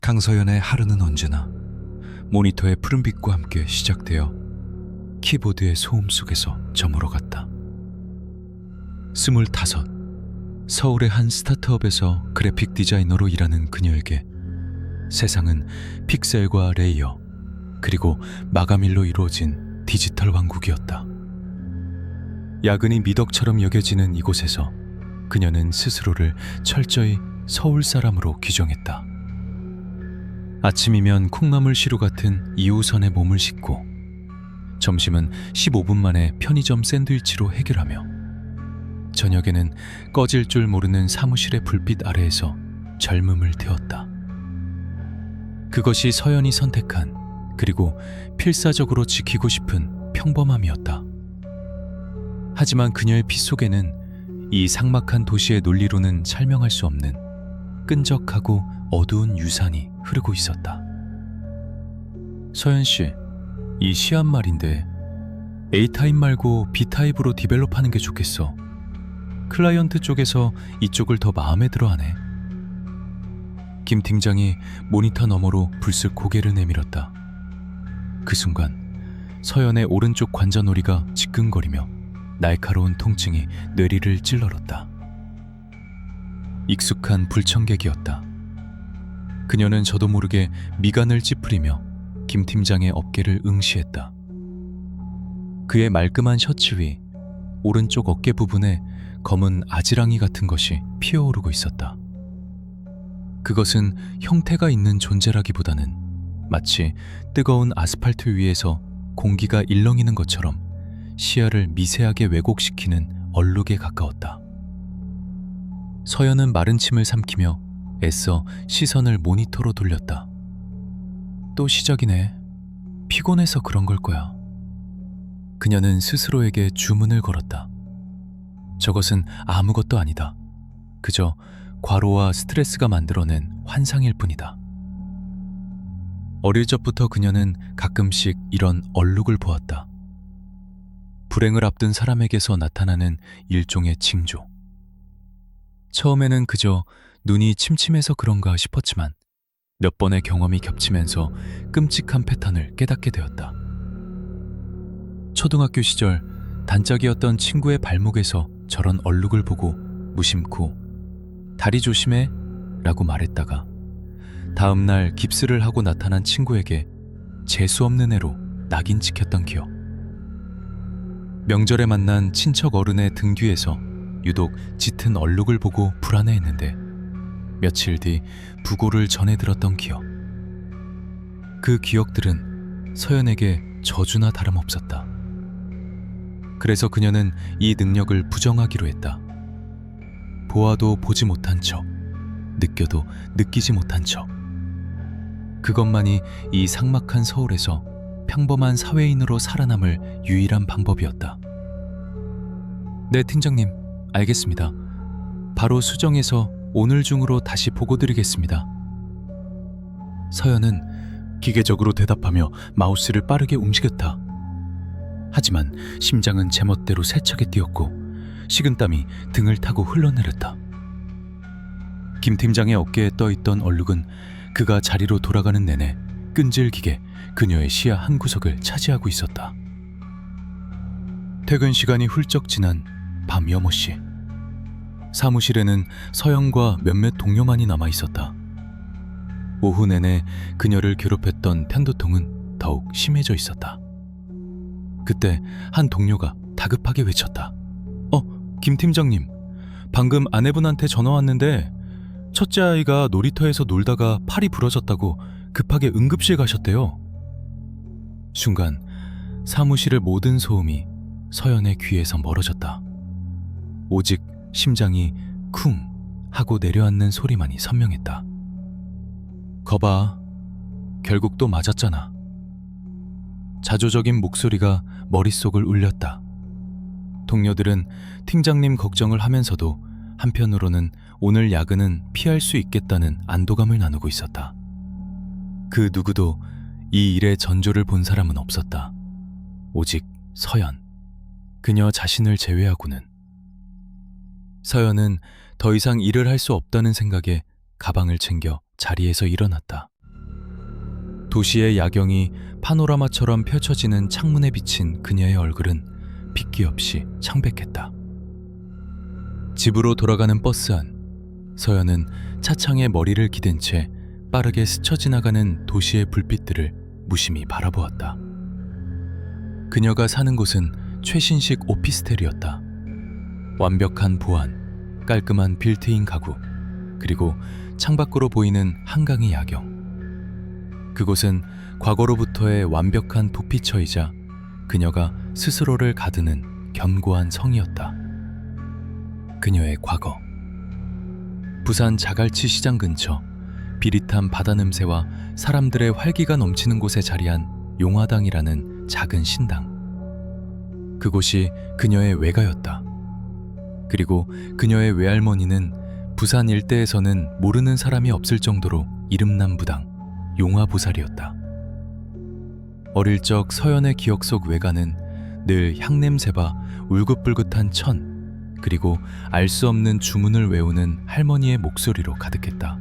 강서연의 하루는 언제나 모니터의 푸른빛과 함께 시작되어 키보드의 소음 속에서 저물어갔다. 25, 서울의 한 스타트업에서 그래픽 디자이너로 일하는 그녀에게 세상은 픽셀과 레이어, 그리고 마감일로 이루어진 디지털 왕국이었다. 야근이 미덕처럼 여겨지는 이곳에서 그녀는 스스로를 철저히 서울 사람으로 규정했다. 아침이면 콩나물시루 같은 2호선에 몸을 싣고 점심은 15분 만에 편의점 샌드위치로 해결하며 저녁에는 꺼질 줄 모르는 사무실의 불빛 아래에서 젊음을 태웠다. 그것이 서연이 선택한, 그리고 필사적으로 지키고 싶은 평범함이었다. 하지만 그녀의 피 속에는 이 삭막한 도시의 논리로는 설명할 수 없는 끈적하고 어두운 유산이 흐르고 있었다. 서연 씨, 이 시한 말인데 A타입 말고 B타입으로 디벨롭하는 게 좋겠어. 클라이언트 쪽에서 이쪽을 더 마음에 들어하네. 김 팀장이 모니터 너머로 불쑥 고개를 내밀었다. 그 순간 서연의 오른쪽 관자놀이가 지끈거리며 날카로운 통증이 뇌리를 찔러렀다. 익숙한 불청객이었다. 그녀는 저도 모르게 미간을 찌푸리며 김 팀장의 어깨를 응시했다. 그의 말끔한 셔츠 위 오른쪽 어깨 부분에 검은 아지랑이 같은 것이 피어오르고 있었다. 그것은 형태가 있는 존재라기보다는 마치 뜨거운 아스팔트 위에서 공기가 일렁이는 것처럼 시야를 미세하게 왜곡시키는 얼룩에 가까웠다. 서연은 마른 침을 삼키며 애써 시선을 모니터로 돌렸다. 또 시작이네. 피곤해서 그런 걸 거야. 그녀는 스스로에게 주문을 걸었다. 저것은 아무것도 아니다. 그저 과로와 스트레스가 만들어낸 환상일 뿐이다. 어릴 적부터 그녀는 가끔씩 이런 얼룩을 보았다. 불행을 앞둔 사람에게서 나타나는 일종의 징조. 처음에는 그저 눈이 침침해서 그런가 싶었지만 몇 번의 경험이 겹치면서 끔찍한 패턴을 깨닫게 되었다. 초등학교 시절 단짝이었던 친구의 발목에서 저런 얼룩을 보고 무심코 다리 조심해 라고 말했다가 다음 날 깁스를 하고 나타난 친구에게 재수없는 애로 낙인 찍혔던 기억. 명절에 만난 친척 어른의 등 뒤에서 유독 짙은 얼룩을 보고 불안해했는데 며칠 뒤 부고를 전해 들었던 기억. 그 기억들은 서연에게 저주나 다름없었다. 그래서 그녀는 이 능력을 부정하기로 했다. 보아도 보지 못한 척, 느껴도 느끼지 못한 척. 그것만이 이 삭막한 서울에서 평범한 사회인으로 살아남을 유일한 방법이었다. 네, 팀장님, 알겠습니다. 바로 수정해서 오늘 중으로 다시 보고드리겠습니다. 서연은 기계적으로 대답하며 마우스를 빠르게 움직였다. 하지만 심장은 제멋대로 세차게 뛰었고 식은땀이 등을 타고 흘러내렸다. 김 팀장의 어깨에 떠있던 얼룩은 그가 자리로 돌아가는 내내 끈질기게 그녀의 시야 한 구석을 차지하고 있었다. 퇴근 시간이 훌쩍 지난 밤 6시. 사무실에는 서연과 몇몇 동료만이 남아 있었다. 오후 내내 그녀를 괴롭혔던 편도통은 더욱 심해져 있었다. 그때 한 동료가 다급하게 외쳤다. 김 팀장님, 방금 아내분한테 전화 왔는데 첫째 아이가 놀이터에서 놀다가 팔이 부러졌다고 급하게 응급실 가셨대요. 순간 사무실의 모든 소음이 서연의 귀에서 멀어졌다. 오직 심장이 쿵 하고 내려앉는 소리만이 선명했다. 거봐, 결국 또 맞았잖아. 자조적인 목소리가 머릿속을 울렸다. 동료들은 팀장님 걱정을 하면서도 한편으로는 오늘 야근은 피할 수 있겠다는 안도감을 나누고 있었다. 그 누구도 이 일의 전조를 본 사람은 없었다. 오직 서연, 그녀 자신을 제외하고는. 서연은 더 이상 일을 할 수 없다는 생각에 가방을 챙겨 자리에서 일어났다. 도시의 야경이 파노라마처럼 펼쳐지는 창문에 비친 그녀의 얼굴은 핏기 없이 창백했다. 집으로 돌아가는 버스 안, 서연은 차창에 머리를 기댄 채 빠르게 스쳐 지나가는 도시의 불빛들을 무심히 바라보았다. 그녀가 사는 곳은 최신식 오피스텔이었다. 완벽한 보안, 깔끔한 빌트인 가구, 그리고 창밖으로 보이는 한강의 야경. 그곳은 과거로부터의 완벽한 도피처이자 그녀가 스스로를 가두는 견고한 성이었다. 그녀의 과거. 부산 자갈치 시장 근처 비릿한 바다 냄새와 사람들의 활기가 넘치는 곳에 자리한 용화당이라는 작은 신당. 그곳이 그녀의 외가였다. 그리고 그녀의 외할머니는 부산 일대에서는 모르는 사람이 없을 정도로 이름난 무당 용화보살이었다. 어릴 적 서연의 기억 속 외가는 늘 향냄새와 울긋불긋한 천, 그리고 알 수 없는 주문을 외우는 할머니의 목소리로 가득했다.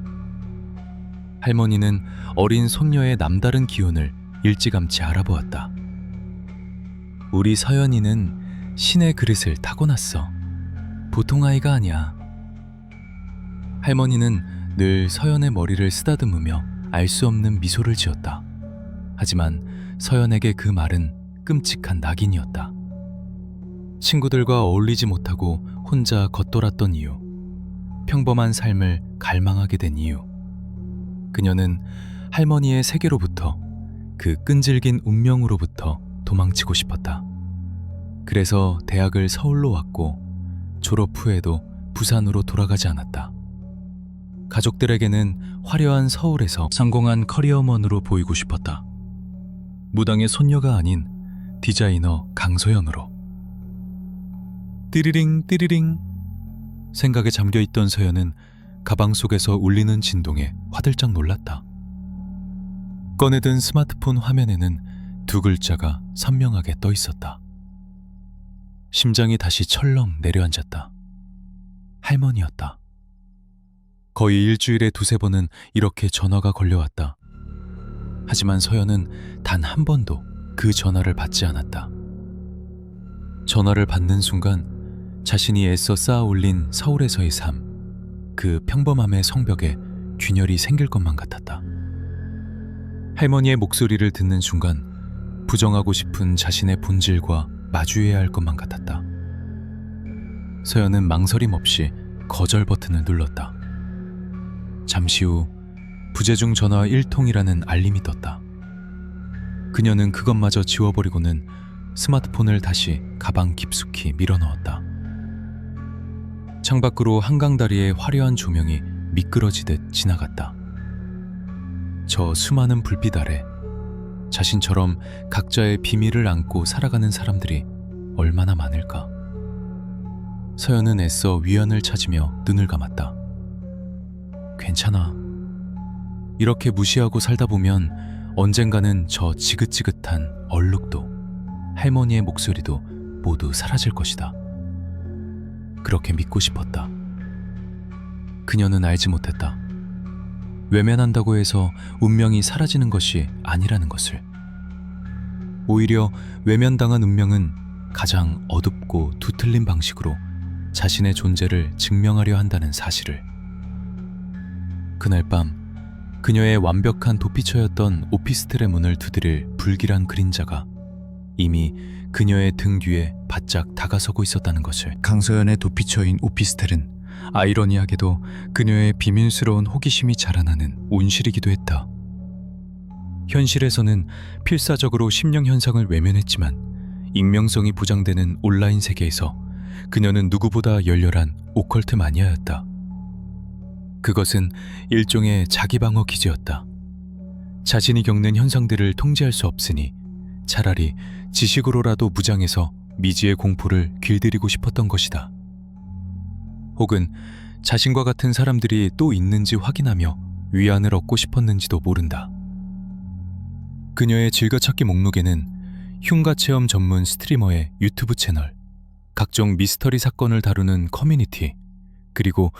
할머니는 어린 손녀의 남다른 기운을 일찌감치 알아보았다. 우리 서연이는 신의 그릇을 타고났어. 보통 아이가 아니야. 할머니는 늘 서연의 머리를 쓰다듬으며 알 수 없는 미소를 지었다. 하지만 서연에게 그 말은 끔찍한 낙인이었다. 친구들과 어울리지 못하고 혼자 겉돌았던 이유, 평범한 삶을 갈망하게 된 이유, 그녀는 할머니의 세계로부터, 그 끈질긴 운명으로부터 도망치고 싶었다. 그래서 대학을 서울로 왔고 졸업 후에도 부산으로 돌아가지 않았다. 가족들에게는 화려한 서울에서 성공한 커리어먼으로 보이고 싶었다. 무당의 손녀가 아닌 디자이너 강소연으로. 띠리링 띠리링. 생각에 잠겨있던 서연은 가방 속에서 울리는 진동에 화들짝 놀랐다. 꺼내든 스마트폰 화면에는 두 글자가 선명하게 떠 있었다. 심장이 다시 철렁 내려앉았다. 할머니였다. 거의 일주일에 두세 번은 이렇게 전화가 걸려왔다. 하지만 서연은 단 한 번도 그 전화를 받지 않았다. 전화를 받는 순간 자신이 애써 쌓아 올린 서울에서의 삶, 그 평범함의 성벽에 균열이 생길 것만 같았다. 할머니의 목소리를 듣는 순간 부정하고 싶은 자신의 본질과 마주해야 할 것만 같았다. 서연은 망설임 없이 거절 버튼을 눌렀다. 잠시 후 부재중 전화 1통이라는 알림이 떴다. 그녀는 그것마저 지워버리고는 스마트폰을 다시 가방 깊숙이 밀어넣었다. 창밖으로 한강다리의 화려한 조명이 미끄러지듯 지나갔다. 저 수많은 불빛 아래 자신처럼 각자의 비밀을 안고 살아가는 사람들이 얼마나 많을까. 서연은 애써 위안을 찾으며 눈을 감았다. 괜찮아. 이렇게 무시하고 살다 보면 언젠가는 저 지긋지긋한 얼룩도, 할머니의 목소리도 모두 사라질 것이다. 그렇게 믿고 싶었다. 그녀는 알지 못했다. 외면한다고 해서 운명이 사라지는 것이 아니라는 것을. 오히려 외면당한 운명은 가장 어둡고 두틀린 방식으로 자신의 존재를 증명하려 한다는 사실을. 그날 밤 그녀의 완벽한 도피처였던 오피스텔의 문을 두드릴 불길한 그림자가 이미 그녀의 등 뒤에 바짝 다가서고 있었다는 것을. 강소연의 도피처인 오피스텔은 아이러니하게도 그녀의 비밀스러운 호기심이 자라나는 온실이기도 했다. 현실에서는 필사적으로 심령 현상을 외면했지만 익명성이 보장되는 온라인 세계에서 그녀는 누구보다 열렬한 오컬트 마니아였다. 그것은 일종의 자기방어 기제였다. 자신이 겪는 현상들을 통제할 수 없으니 차라리 지식으로라도 무장해서 미지의 공포를 길들이고 싶었던 것이다. 혹은 자신과 같은 사람들이 또 있는지 확인하며 위안을 얻고 싶었는지도 모른다. 그녀의 즐겨찾기 목록에는 흉가 체험 전문 스트리머의 유튜브 채널, 각종 미스터리 사건을 다루는 커뮤니티, 그리고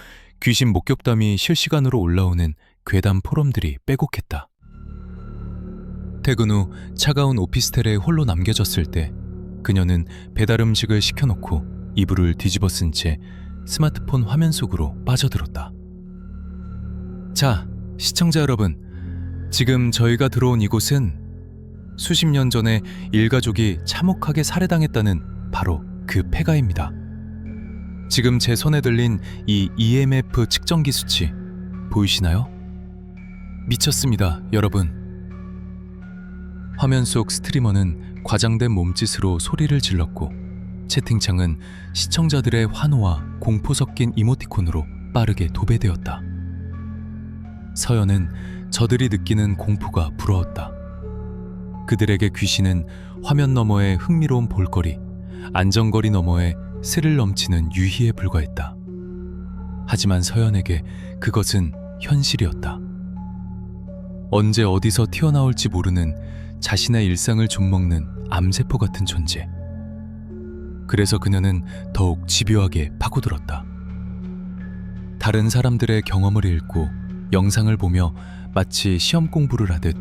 귀신 목격담이 실시간으로 올라오는 괴담 포럼들이 빼곡했다. 퇴근 후 차가운 오피스텔에 홀로 남겨졌을 때 그녀는 배달 음식을 시켜놓고 이불을 뒤집어 쓴 채 스마트폰 화면 속으로 빠져들었다. 자, 시청자 여러분. 지금 저희가 들어온 이곳은 수십 년 전에 일가족이 참혹하게 살해당했다는 바로 그 폐가입니다. 지금 제 손에 들린 이 EMF 측정기 수치 보이시나요? 미쳤습니다, 여러분. 화면 속 스트리머는 과장된 몸짓으로 소리를 질렀고 채팅창은 시청자들의 환호와 공포 섞인 이모티콘으로 빠르게 도배되었다. 서연은 저들이 느끼는 공포가 부러웠다. 그들에게 귀신은 화면 너머의 흥미로운 볼거리, 안전거리 너머의 스릴 넘치는 유희에 불과했다. 하지만 서연에게 그것은 현실이었다. 언제 어디서 튀어나올지 모르는 자신의 일상을 좀먹는 암세포 같은 존재. 그래서 그녀는 더욱 집요하게 파고들었다. 다른 사람들의 경험을 읽고 영상을 보며 마치 시험 공부를 하듯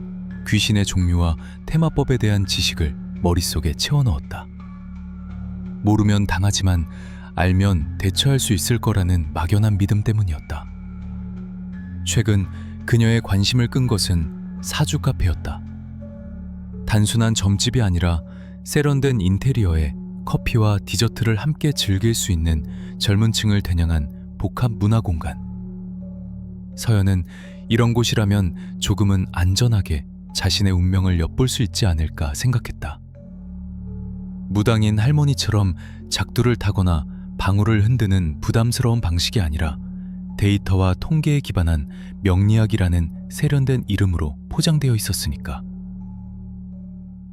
귀신의 종류와 테마법에 대한 지식을 머릿속에 채워넣었다. 모르면 당하지만 알면 대처할 수 있을 거라는 막연한 믿음 때문이었다. 최근 그녀의 관심을 끈 것은 사주 카페였다. 단순한 점집이 아니라 세련된 인테리어에 커피와 디저트를 함께 즐길 수 있는 젊은 층을 겨냥한 복합 문화 공간. 서연은 이런 곳이라면 조금은 안전하게 자신의 운명을 엿볼 수 있지 않을까 생각했다. 무당인 할머니처럼 작두를 타거나 방울을 흔드는 부담스러운 방식이 아니라 데이터와 통계에 기반한 명리학이라는 세련된 이름으로 포장되어 있었으니까.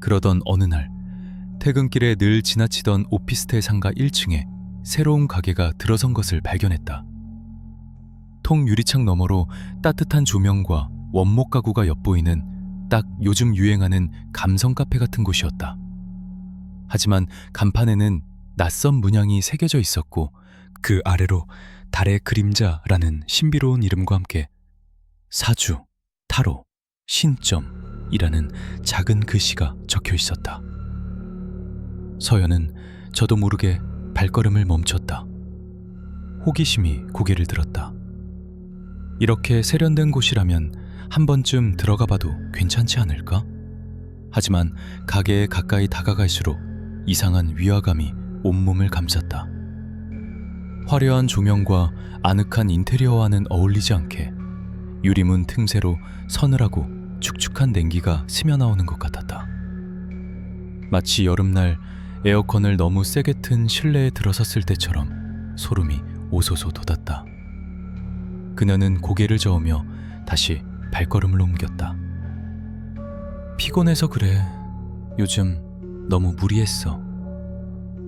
그러던 어느 날 퇴근길에 늘 지나치던 오피스텔 상가 1층에 새로운 가게가 들어선 것을 발견했다. 통유리창 너머로 따뜻한 조명과 원목 가구가 엿보이는 딱 요즘 유행하는 감성 카페 같은 곳이었다. 하지만 간판에는 낯선 문양이 새겨져 있었고 그 아래로 달의 그림자라는 신비로운 이름과 함께 사주, 타로, 신점이라는 작은 글씨가 적혀 있었다. 서연은 저도 모르게 발걸음을 멈췄다. 호기심이 고개를 들었다. 이렇게 세련된 곳이라면 한 번쯤 들어가 봐도 괜찮지 않을까? 하지만 가게에 가까이 다가갈수록 이상한 위화감이 온몸을 감쌌다. 화려한 조명과 아늑한 인테리어와는 어울리지 않게 유리문 틈새로 서늘하고 축축한 냉기가 스며나오는 것 같았다. 마치 여름날 에어컨을 너무 세게 튼 실내에 들어섰을 때처럼 소름이 오소소 돋았다. 그녀는 고개를 저으며 다시 발걸음을 옮겼다. 피곤해서 그래. 요즘 너무 무리했어.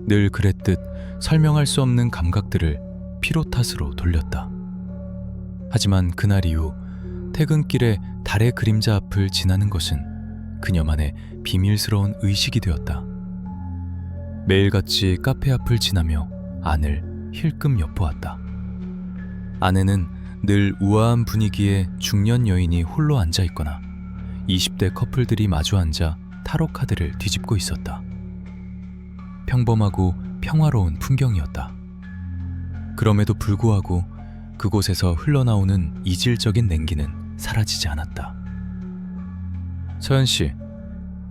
늘 그랬듯 설명할 수 없는 감각들을 피로 탓으로 돌렸다. 하지만 그날 이후 퇴근길에 달의 그림자 앞을 지나는 것은 그녀만의 비밀스러운 의식이 되었다. 매일같이 카페 앞을 지나며 안을 힐끔 엿보았다. 안에는 늘 우아한 분위기에 중년 여인이 홀로 앉아있거나 20대 커플들이 마주 앉아 타로 카드를 뒤집고 있었다. 평범하고 평화로운 풍경이었다. 그럼에도 불구하고 그곳에서 흘러나오는 이질적인 냉기는 사라지지 않았다. 서연씨,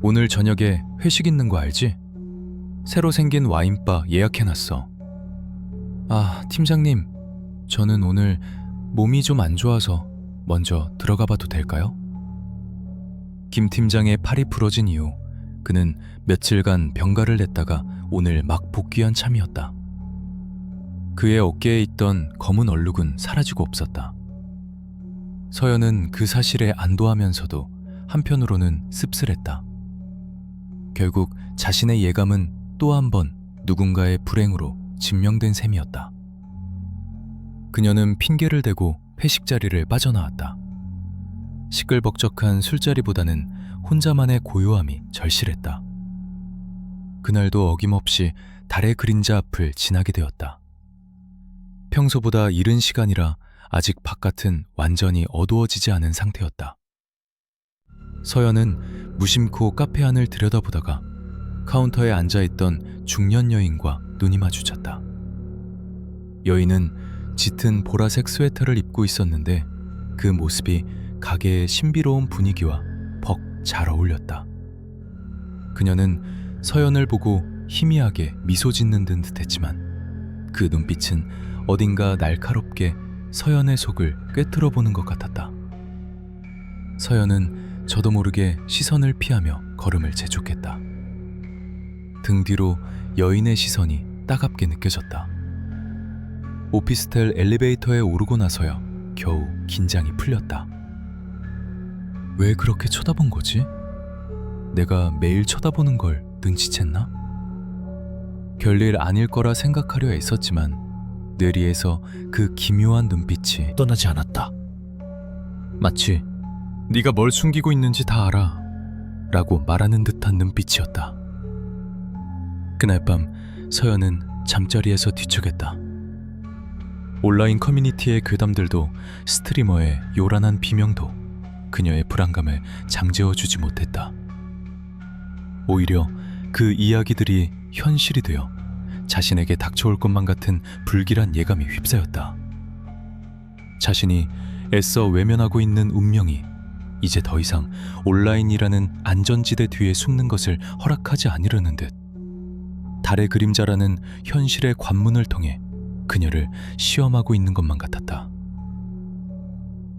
오늘 저녁에 회식 있는 거 알지? 새로 생긴 와인바 예약해놨어. 아, 팀장님, 저는 오늘 몸이 좀 안 좋아서 먼저 들어가 봐도 될까요? 김 팀장의 팔이 부러진 이후 그는 며칠간 병가를 냈다가 오늘 막 복귀한 참이었다. 그의 어깨에 있던 검은 얼룩은 사라지고 없었다. 서연은 그 사실에 안도하면서도 한편으로는 씁쓸했다. 결국 자신의 예감은 또 한 번 누군가의 불행으로 증명된 셈이었다. 그녀는 핑계를 대고 회식 자리를 빠져나왔다. 시끌벅적한 술자리보다는 혼자만의 고요함이 절실했다. 그날도 어김없이 달의 그림자 앞을 지나게 되었다. 평소보다 이른 시간이라 아직 바깥은 완전히 어두워지지 않은 상태였다. 서연은 무심코 카페 안을 들여다보다가 카운터에 앉아있던 중년 여인과 눈이 마주쳤다. 여인은 짙은 보라색 스웨터를 입고 있었는데 그 모습이 가게의 신비로운 분위기와 벅 잘 어울렸다. 그녀는 서연을 보고 희미하게 미소 짓는 듯했지만 그 눈빛은 어딘가 날카롭게 서연의 속을 꿰뚫어 보는 것 같았다. 서연은 저도 모르게 시선을 피하며 걸음을 재촉했다. 등 뒤로 여인의 시선이 따갑게 느껴졌다. 오피스텔 엘리베이터에 오르고 나서야 겨우 긴장이 풀렸다. 왜 그렇게 쳐다본 거지? 내가 매일 쳐다보는 걸 눈치챘나? 별일 아닐 거라 생각하려 애썼지만 뇌리에서 그 기묘한 눈빛이 떠나지 않았다. 마치 네가 뭘 숨기고 있는지 다 알아 라고 말하는 듯한 눈빛이었다. 그날 밤 서연은 잠자리에서 뒤척였다. 온라인 커뮤니티의 괴담들도 스트리머의 요란한 비명도 그녀의 불안감을 잠재워주지 못했다. 오히려 그 이야기들이 현실이 되어 자신에게 닥쳐올 것만 같은 불길한 예감이 휩싸였다. 자신이 애써 외면하고 있는 운명이 이제 더 이상 온라인이라는 안전지대 뒤에 숨는 것을 허락하지 않으려는 듯 달의 그림자라는 현실의 관문을 통해 그녀를 시험하고 있는 것만 같았다.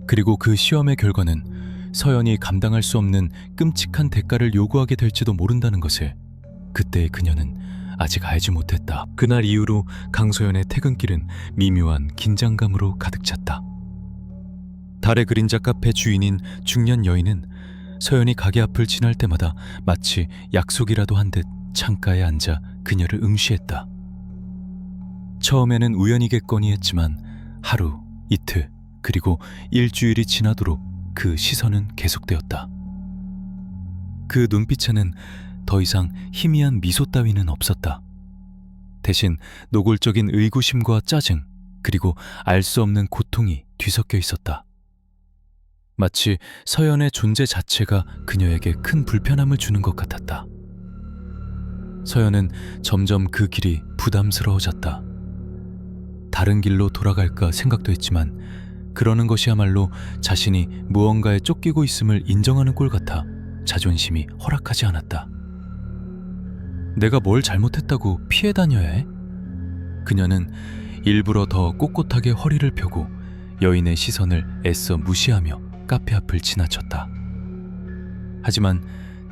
그리고 그 시험의 결과는 서연이 감당할 수 없는 끔찍한 대가를 요구하게 될지도 모른다는 것을 그때의 그녀는 아직 알지 못했다. 그날 이후로 강소연의 퇴근길은 미묘한 긴장감으로 가득 찼다. 달의 그림자 카페 주인인 중년 여인은 서연이 가게 앞을 지날 때마다 마치 약속이라도 한 듯 창가에 앉아 그녀를 응시했다. 처음에는 우연이겠거니 했지만 하루, 이틀, 그리고 일주일이 지나도록 그 시선은 계속되었다. 그 눈빛에는 더 이상 희미한 미소 따위는 없었다. 대신 노골적인 의구심과 짜증, 그리고 알 수 없는 고통이 뒤섞여 있었다. 마치 서연의 존재 자체가 그녀에게 큰 불편함을 주는 것 같았다. 서연은 점점 그 길이 부담스러워졌다. 다른 길로 돌아갈까 생각도 했지만 그러는 것이야말로 자신이 무언가에 쫓기고 있음을 인정하는 꼴 같아 자존심이 허락하지 않았다. 내가 뭘 잘못했다고 피해 다녀야 해? 그녀는 일부러 더 꼿꼿하게 허리를 펴고 여인의 시선을 애써 무시하며 카페 앞을 지나쳤다. 하지만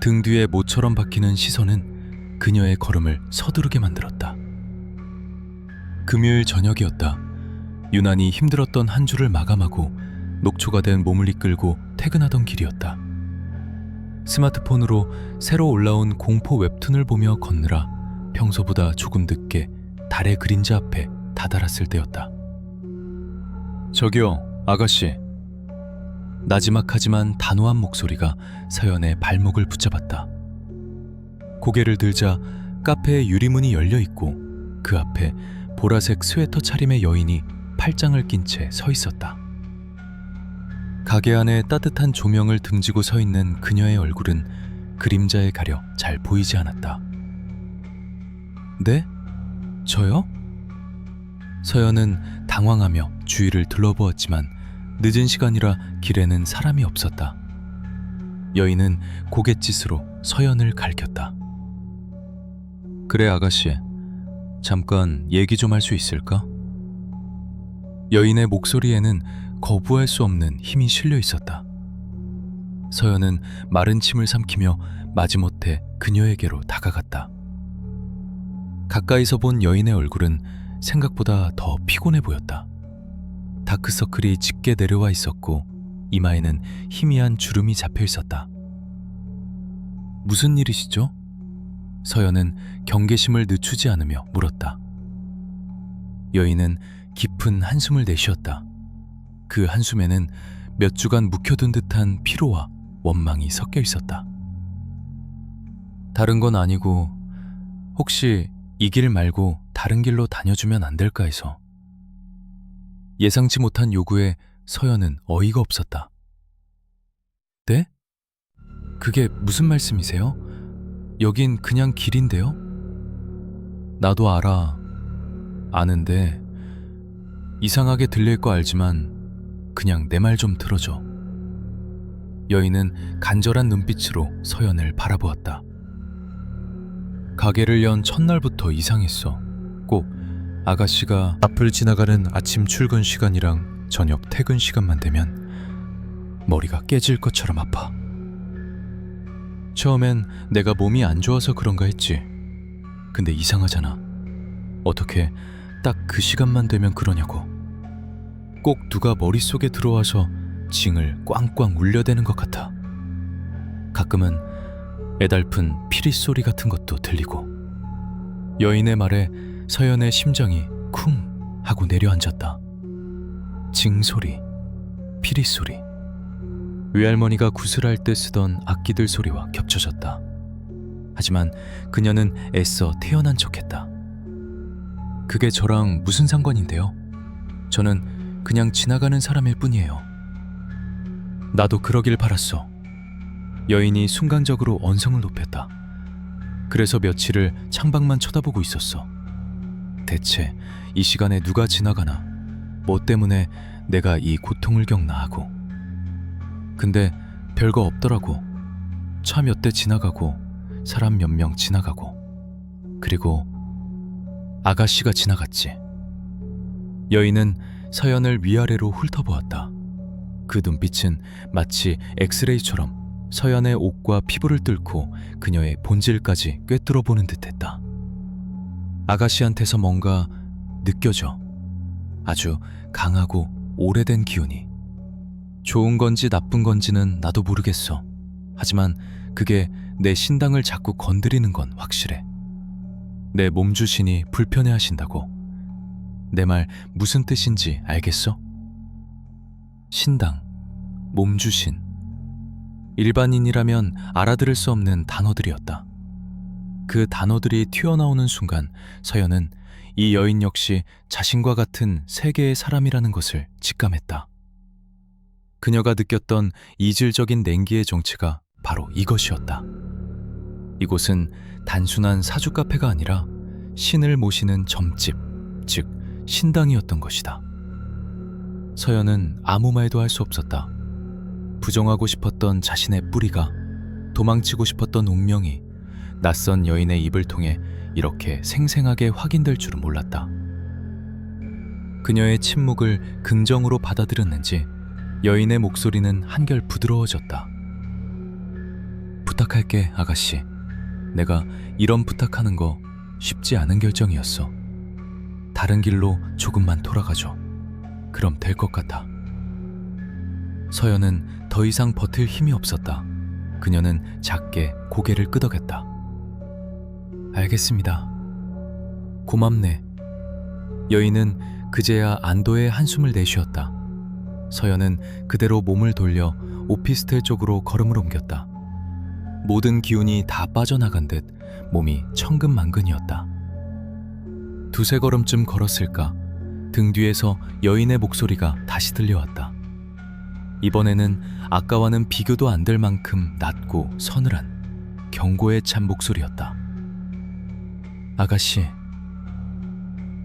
등 뒤에 모처럼 박히는 시선은 그녀의 걸음을 서두르게 만들었다. 금요일 저녁이었다. 유난히 힘들었던 한 주를 마감하고 녹초가 된 몸을 이끌고 퇴근하던 길이었다. 스마트폰으로 새로 올라온 공포 웹툰을 보며 걷느라 평소보다 조금 늦게 달의 그림자 앞에 다다랐을 때였다. 저기요, 아가씨. 나지막하지만 단호한 목소리가 서연의 발목을 붙잡았다. 고개를 들자 카페의 유리문이 열려 있고 그 앞에 보라색 스웨터 차림의 여인이 팔짱을 낀 채 서 있었다. 가게 안에 따뜻한 조명을 등지고 서 있는 그녀의 얼굴은 그림자에 가려 잘 보이지 않았다. 네? 저요? 서연은 당황하며 주위를 둘러보았지만 늦은 시간이라 길에는 사람이 없었다. 여인은 고갯짓으로 서연을 가리켰다. 그래 아가씨, 잠깐 얘기 좀 할 수 있을까? 여인의 목소리에는 거부할 수 없는 힘이 실려 있었다. 서연은 마른 침을 삼키며 마지못해 그녀에게로 다가갔다. 가까이서 본 여인의 얼굴은 생각보다 더 피곤해 보였다. 다크서클이 짙게 내려와 있었고 이마에는 희미한 주름이 잡혀 있었다. 무슨 일이시죠? 서연은 경계심을 늦추지 않으며 물었다. 여인은 깊은 한숨을 내쉬었다. 그 한숨에는 몇 주간 묵혀둔 듯한 피로와 원망이 섞여 있었다. 다른 건 아니고 혹시 이 길 말고 다른 길로 다녀주면 안 될까 해서. 예상치 못한 요구에 서연은 어이가 없었다. 네? 그게 무슨 말씀이세요? 여긴 그냥 길인데요? 나도 알아. 아는데 이상하게 들릴 거 알지만 그냥 내 말 좀 들어줘. 여인은 간절한 눈빛으로 서연을 바라보았다. 가게를 연 첫날부터 이상했어. 꼭 아가씨가 앞을 지나가는 아침 출근 시간이랑 저녁 퇴근 시간만 되면 머리가 깨질 것처럼 아파. 처음엔 내가 몸이 안 좋아서 그런가 했지. 근데 이상하잖아. 어떻게 딱 그 시간만 되면 그러냐고. 꼭 누가 머릿속에 들어와서 징을 꽝꽝 울려대는 것 같아. 가끔은 애달픈 피리 소리 같은 것도 들리고. 여인의 말에 서연의 심장이 쿵 하고 내려앉았다. 징 소리, 피리 소리, 외할머니가 구슬할 때 쓰던 악기들 소리와 겹쳐졌다. 하지만 그녀는 애써 태어난 척했다. 그게 저랑 무슨 상관인데요? 저는 그냥 지나가는 사람일 뿐이에요. 나도 그러길 바랐어. 여인이 순간적으로 언성을 높였다. 그래서 며칠을 창밖만 쳐다보고 있었어. 대체 이 시간에 누가 지나가나, 뭐 때문에 내가 이 고통을 겪나 하고. 근데 별거 없더라고. 차 몇 대 지나가고 사람 몇 명 지나가고, 그리고 아가씨가 지나갔지. 여인은 서연을 위아래로 훑어보았다. 그 눈빛은 마치 엑스레이처럼 서연의 옷과 피부를 뚫고 그녀의 본질까지 꿰뚫어보는 듯했다. 아가씨한테서 뭔가 느껴져. 아주 강하고 오래된 기운이. 좋은 건지 나쁜 건지는 나도 모르겠어. 하지만 그게 내 신당을 자꾸 건드리는 건 확실해. 내 몸주신이 불편해하신다고. 내 말 무슨 뜻인지 알겠어? 신당, 몸주신. 일반인이라면 알아들을 수 없는 단어들이었다. 그 단어들이 튀어나오는 순간 서연은 이 여인 역시 자신과 같은 세계의 사람이라는 것을 직감했다. 그녀가 느꼈던 이질적인 냉기의 정체가 바로 이것이었다. 이곳은 단순한 사주 카페가 아니라 신을 모시는 점집, 즉 신당이었던 것이다. 서연은 아무 말도 할 수 없었다. 부정하고 싶었던 자신의 뿌리가, 도망치고 싶었던 운명이 낯선 여인의 입을 통해 이렇게 생생하게 확인될 줄은 몰랐다. 그녀의 침묵을 긍정으로 받아들였는지 여인의 목소리는 한결 부드러워졌다. 부탁할게, 아가씨. 내가 이런 부탁하는 거 쉽지 않은 결정이었어. 다른 길로 조금만 돌아가줘. 그럼 될 것 같아. 서연은 더 이상 버틸 힘이 없었다. 그녀는 작게 고개를 끄덕였다. 알겠습니다. 고맙네. 여인은 그제야 안도의 한숨을 내쉬었다. 서연은 그대로 몸을 돌려 오피스텔 쪽으로 걸음을 옮겼다. 모든 기운이 다 빠져나간 듯 몸이 천근만근이었다. 두세 걸음쯤 걸었을까 등 뒤에서 여인의 목소리가 다시 들려왔다. 이번에는 아까와는 비교도 안 될 만큼 낮고 서늘한 경고에 찬 목소리였다. 아가씨.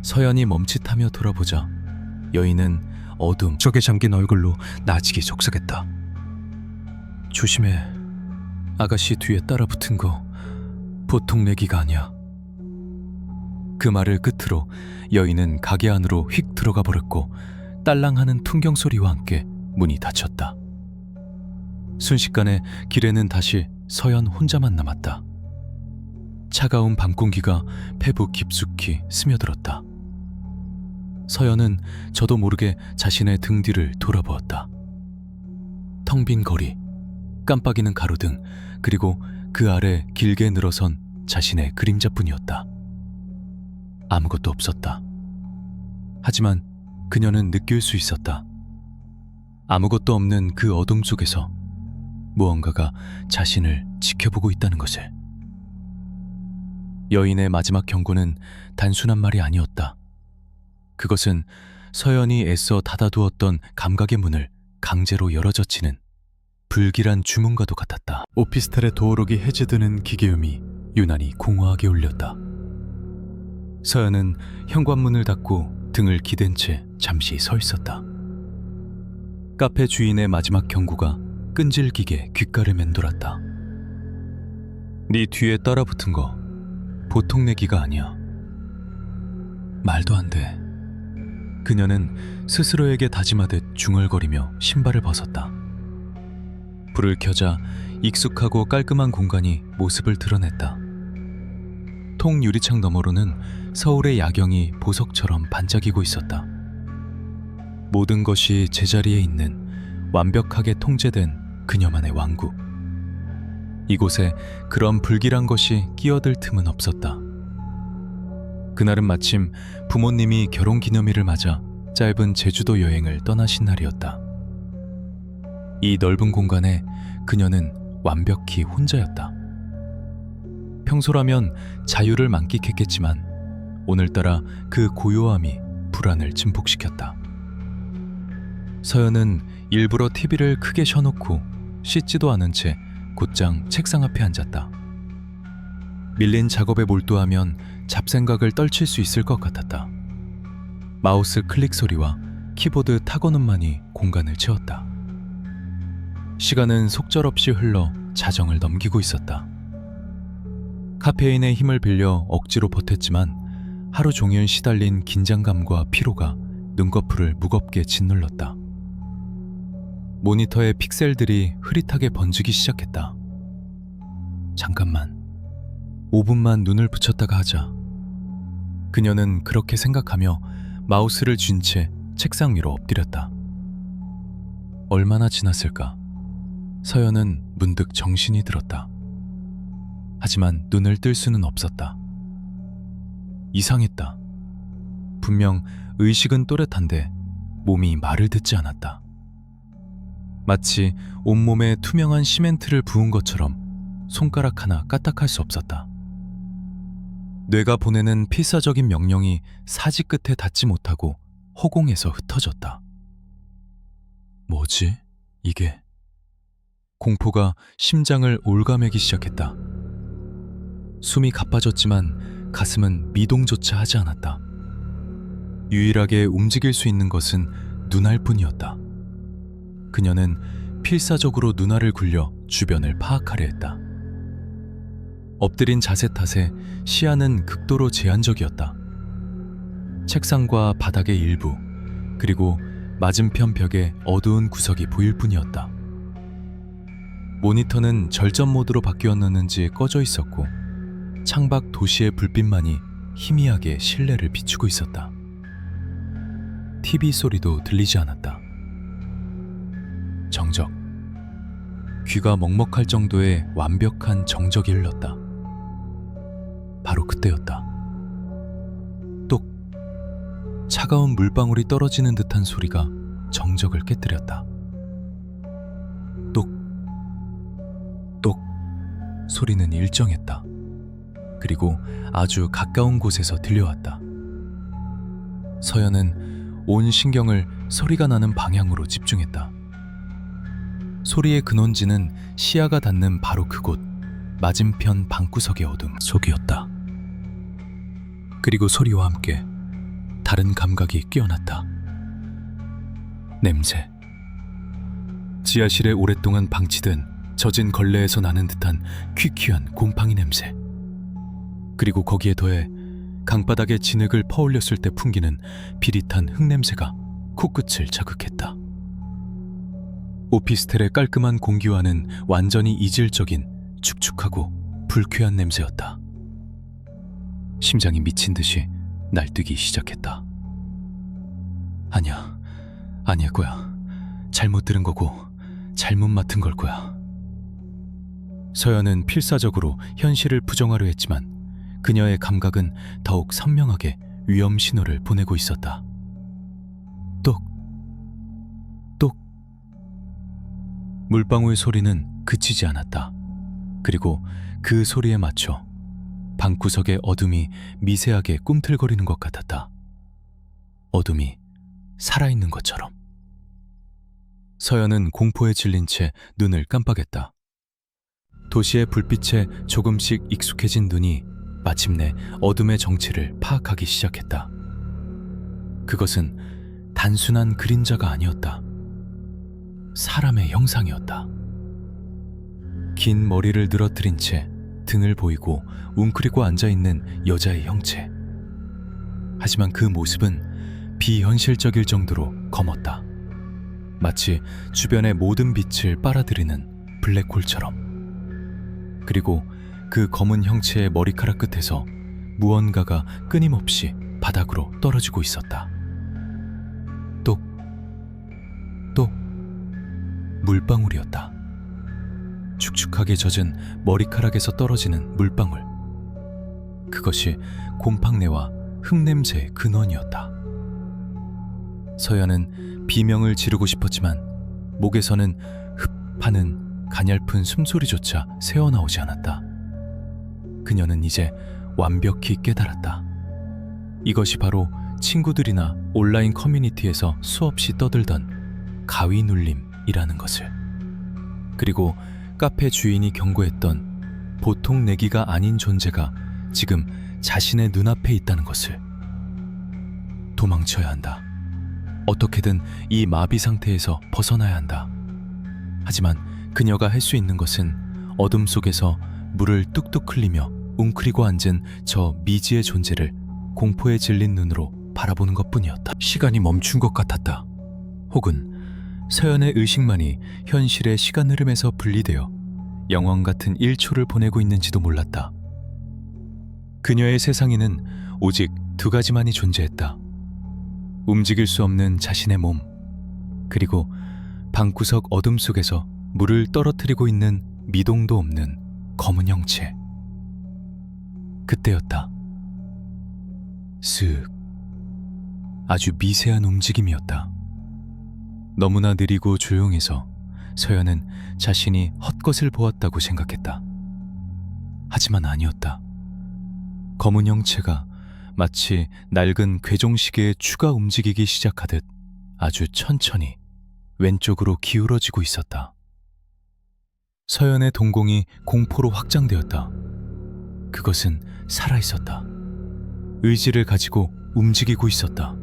서연이 멈칫하며 돌아보자 여인은 어둠 속에 잠긴 얼굴로 나지기 속삭였다. 조심해. 아가씨 뒤에 따라붙은 거 보통 내기가 아니야. 그 말을 끝으로 여인은 가게 안으로 휙 들어가 버렸고 딸랑하는 풍경 소리와 함께 문이 닫혔다. 순식간에 길에는 다시 서연 혼자만 남았다. 차가운 밤 공기가 폐부 깊숙이 스며들었다. 서연은 저도 모르게 자신의 등 뒤를 돌아보았다. 텅 빈 거리, 깜빡이는 가로등, 그리고 그 아래 길게 늘어선 자신의 그림자뿐이었다. 아무것도 없었다. 하지만 그녀는 느낄 수 있었다. 아무것도 없는 그 어둠 속에서 무언가가 자신을 지켜보고 있다는 것을. 여인의 마지막 경고는 단순한 말이 아니었다. 그것은 서연이 애써 닫아두었던 감각의 문을 강제로 열어젖히는 불길한 주문과도 같았다. 오피스텔의 도어록이 해제되는 기계음이 유난히 공허하게 울렸다. 서연은 현관문을 닫고 등을 기댄 채 잠시 서 있었다. 카페 주인의 마지막 경고가 끈질기게 귓가를 맴돌았다. 네 뒤에 따라붙은 거 보통 내기가 아니야. 말도 안 돼. 그녀는 스스로에게 다짐하듯 중얼거리며 신발을 벗었다. 불을 켜자 익숙하고 깔끔한 공간이 모습을 드러냈다. 통 유리창 너머로는 서울의 야경이 보석처럼 반짝이고 있었다. 모든 것이 제자리에 있는 완벽하게 통제된 그녀만의 왕국. 이곳에 그런 불길한 것이 끼어들 틈은 없었다. 그날은 마침 부모님이 결혼기념일을 맞아 짧은 제주도 여행을 떠나신 날이었다. 이 넓은 공간에 그녀는 완벽히 혼자였다. 평소라면 자유를 만끽했겠지만 오늘따라 그 고요함이 불안을 증폭시켰다. 서연은 일부러 TV를 크게 켜놓고 씻지도 않은 채 곧장 책상 앞에 앉았다. 밀린 작업에 몰두하면 잡생각을 떨칠 수 있을 것 같았다. 마우스 클릭 소리와 키보드 타건음만이 공간을 채웠다. 시간은 속절없이 흘러 자정을 넘기고 있었다. 카페인의 힘을 빌려 억지로 버텼지만 하루 종일 시달린 긴장감과 피로가 눈꺼풀을 무겁게 짓눌렀다. 모니터의 픽셀들이 흐릿하게 번지기 시작했다. 잠깐만, 5분만 눈을 붙였다가 하자. 그녀는 그렇게 생각하며 마우스를 쥔 채 책상 위로 엎드렸다. 얼마나 지났을까? 서연은 문득 정신이 들었다. 하지만 눈을 뜰 수는 없었다. 이상했다. 분명 의식은 또렷한데 몸이 말을 듣지 않았다. 마치 온몸에 투명한 시멘트를 부은 것처럼 손가락 하나 까딱할 수 없었다. 뇌가 보내는 필사적인 명령이 사지 끝에 닿지 못하고 허공에서 흩어졌다. 뭐지? 이게? 공포가 심장을 올가매기 시작했다. 숨이 가빠졌지만 가슴은 미동조차 하지 않았다. 유일하게 움직일 수 있는 것은 눈알뿐이었다. 그녀는 필사적으로 눈알을 굴려 주변을 파악하려 했다. 엎드린 자세 탓에 시야는 극도로 제한적이었다. 책상과 바닥의 일부, 그리고 맞은편 벽의 어두운 구석이 보일 뿐이었다. 모니터는 절전 모드로 바뀌었는지 꺼져 있었고 창밖 도시의 불빛만이 희미하게 실내를 비추고 있었다. TV 소리도 들리지 않았다. 정적. 귀가 먹먹할 정도의 완벽한 정적이 흘렀다. 바로 그때였다. 똑. 차가운 물방울이 떨어지는 듯한 소리가 정적을 깨뜨렸다. 똑. 똑. 소리는 일정했다. 그리고 아주 가까운 곳에서 들려왔다. 서연은 온 신경을 소리가 나는 방향으로 집중했다. 소리의 근원지는 시야가 닿는 바로 그곳, 맞은편 방구석의 어둠 속이었다. 그리고 소리와 함께 다른 감각이 끼어났다. 냄새. 지하실에 오랫동안 방치된 젖은 걸레에서 나는 듯한 퀴퀴한 곰팡이 냄새. 그리고 거기에 더해 강바닥에 진흙을 퍼올렸을 때 풍기는 비릿한 흙냄새가 코끝을 자극했다. 오피스텔의 깔끔한 공기와는 완전히 이질적인 축축하고 불쾌한 냄새였다. 심장이 미친 듯이 날뛰기 시작했다. 아니야 거야. 잘못 들은 거고 잘못 맡은 걸 거야. 서연은 필사적으로 현실을 부정하려 했지만 그녀의 감각은 더욱 선명하게 위험 신호를 보내고 있었다. 똑, 똑. 물방울 소리는 그치지 않았다. 그리고 그 소리에 맞춰 방구석의 어둠이 미세하게 꿈틀거리는 것 같았다. 어둠이 살아있는 것처럼. 서연은 공포에 질린 채 눈을 깜빡했다. 도시의 불빛에 조금씩 익숙해진 눈이 마침내 어둠의 정체를 파악하기 시작했다. 그것은 단순한 그림자가 아니었다. 사람의 형상이었다. 긴 머리를 늘어뜨린 채 등을 보이고 웅크리고 앉아있는 여자의 형체. 하지만 그 모습은 비현실적일 정도로 검었다. 마치 주변의 모든 빛을 빨아들이는 블랙홀처럼. 그리고 그 검은 형체의 머리카락 끝에서 무언가가 끊임없이 바닥으로 떨어지고 있었다. 똑, 똑, 물방울이었다. 축축하게 젖은 머리카락에서 떨어지는 물방울. 그것이 곰팡내와 흙냄새의 근원이었다. 서연은 비명을 지르고 싶었지만 목에서는 흡 하는 가냘픈 숨소리조차 새어나오지 않았다. 그녀는 이제 완벽히 깨달았다. 이것이 바로 친구들이나 온라인 커뮤니티에서 수없이 떠들던 가위 눌림이라는 것을. 그리고 카페 주인이 경고했던 보통 내기가 아닌 존재가 지금 자신의 눈앞에 있다는 것을. 도망쳐야 한다. 어떻게든 이 마비 상태에서 벗어나야 한다. 하지만 그녀가 할 수 있는 것은 어둠 속에서 물을 뚝뚝 흘리며 웅크리고 앉은 저 미지의 존재를 공포에 질린 눈으로 바라보는 것뿐이었다. 시간이 멈춘 것 같았다. 혹은 서연의 의식만이 현실의 시간 흐름에서 분리되어 영원 같은 1초를 보내고 있는지도 몰랐다. 그녀의 세상에는 오직 두 가지만이 존재했다. 움직일 수 없는 자신의 몸, 그리고 방구석 어둠 속에서 물을 떨어뜨리고 있는 미동도 없는 검은 형체. 그때였다. 쓱. 아주 미세한 움직임이었다. 너무나 느리고 조용해서 서연은 자신이 헛것을 보았다고 생각했다. 하지만 아니었다. 검은 형체가 마치 낡은 괴종시계의 추가 움직이기 시작하듯 아주 천천히 왼쪽으로 기울어지고 있었다. 서연의 동공이 공포로 확장되었다. 그것은 살아있었다. 의지를 가지고 움직이고 있었다.